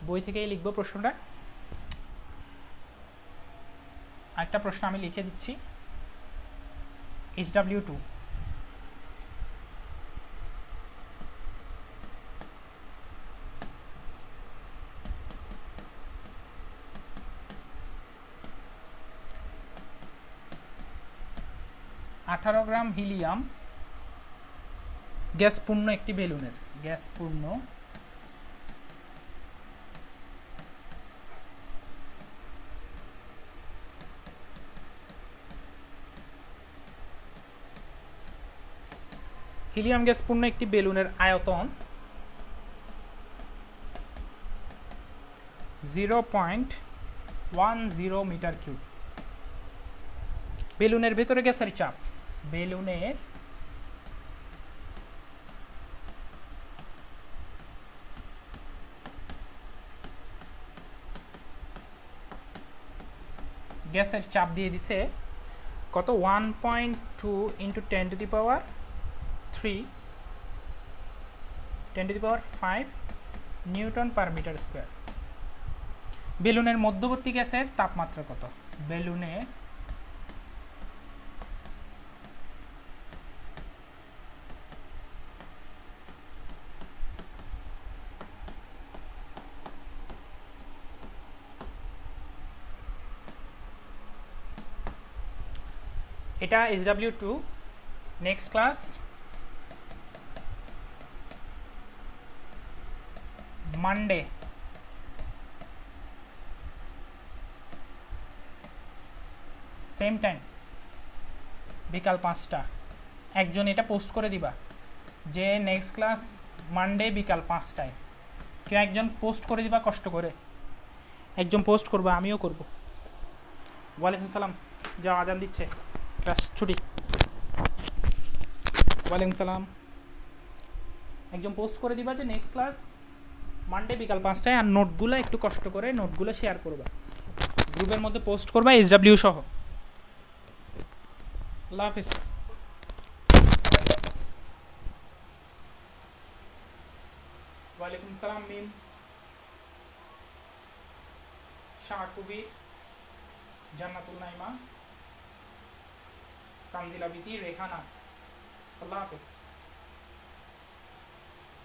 বই থেকেই লিখবো প্রশ্নটা। আরেকটা প্রশ্ন আমি লিখে দিচ্ছি। HW2 18 গ্রাম হিলিয়াম গ্যাসপূর্ণ একটি বেলুনের, গ্যাসপূর্ণ হিলিয়াম গ্যাসপূর্ণ একটি বেলুনের আয়তন 0.10 মিটার কিউব। বেলুনের ভেতরে গ্যাসের চাপ, বেলুনের গ্যাসের চাপ দিয়ে দিছে কত? 1.2 × 10⁵ নিউটন পার মিটার স্কোয়ার। বেলুনের মধ্যবর্তী গ্যাসের তাপমাত্রা কত? বেলুনের এটা HW2। Next class Monday, same time বিকাল 5টা। একজন এটা পোস্ট করে দিবা যে নেক্সট ক্লাস মানডে বিকাল 5টায়। কেউ একজন পোস্ট করে দিবা, কষ্ট করে একজন পোস্ট করবা, আমিও করব। ওয়ালাইকুম সালাম, যাও আজান দিচ্ছে, ক্লাস ছুটি। ওয়ালাইকুম সালাম। একজন পোস্ট করে দিবা যে নেক্সট ক্লাস মানডে বিকাল 5টায়, আর নোটগুলো একটু কষ্ট করে নোটগুলো শেয়ার করবা, গ্রুপের মধ্যে পোস্ট করবা HW সহ। আল্লাহ হাফিজ। ওয়ালাইকুম সালাম মিম, শাহ কবির, জান্নাতুল নাইমা, তানজিলা বিতি, রেখানা। আল্লাহ হাফিজ।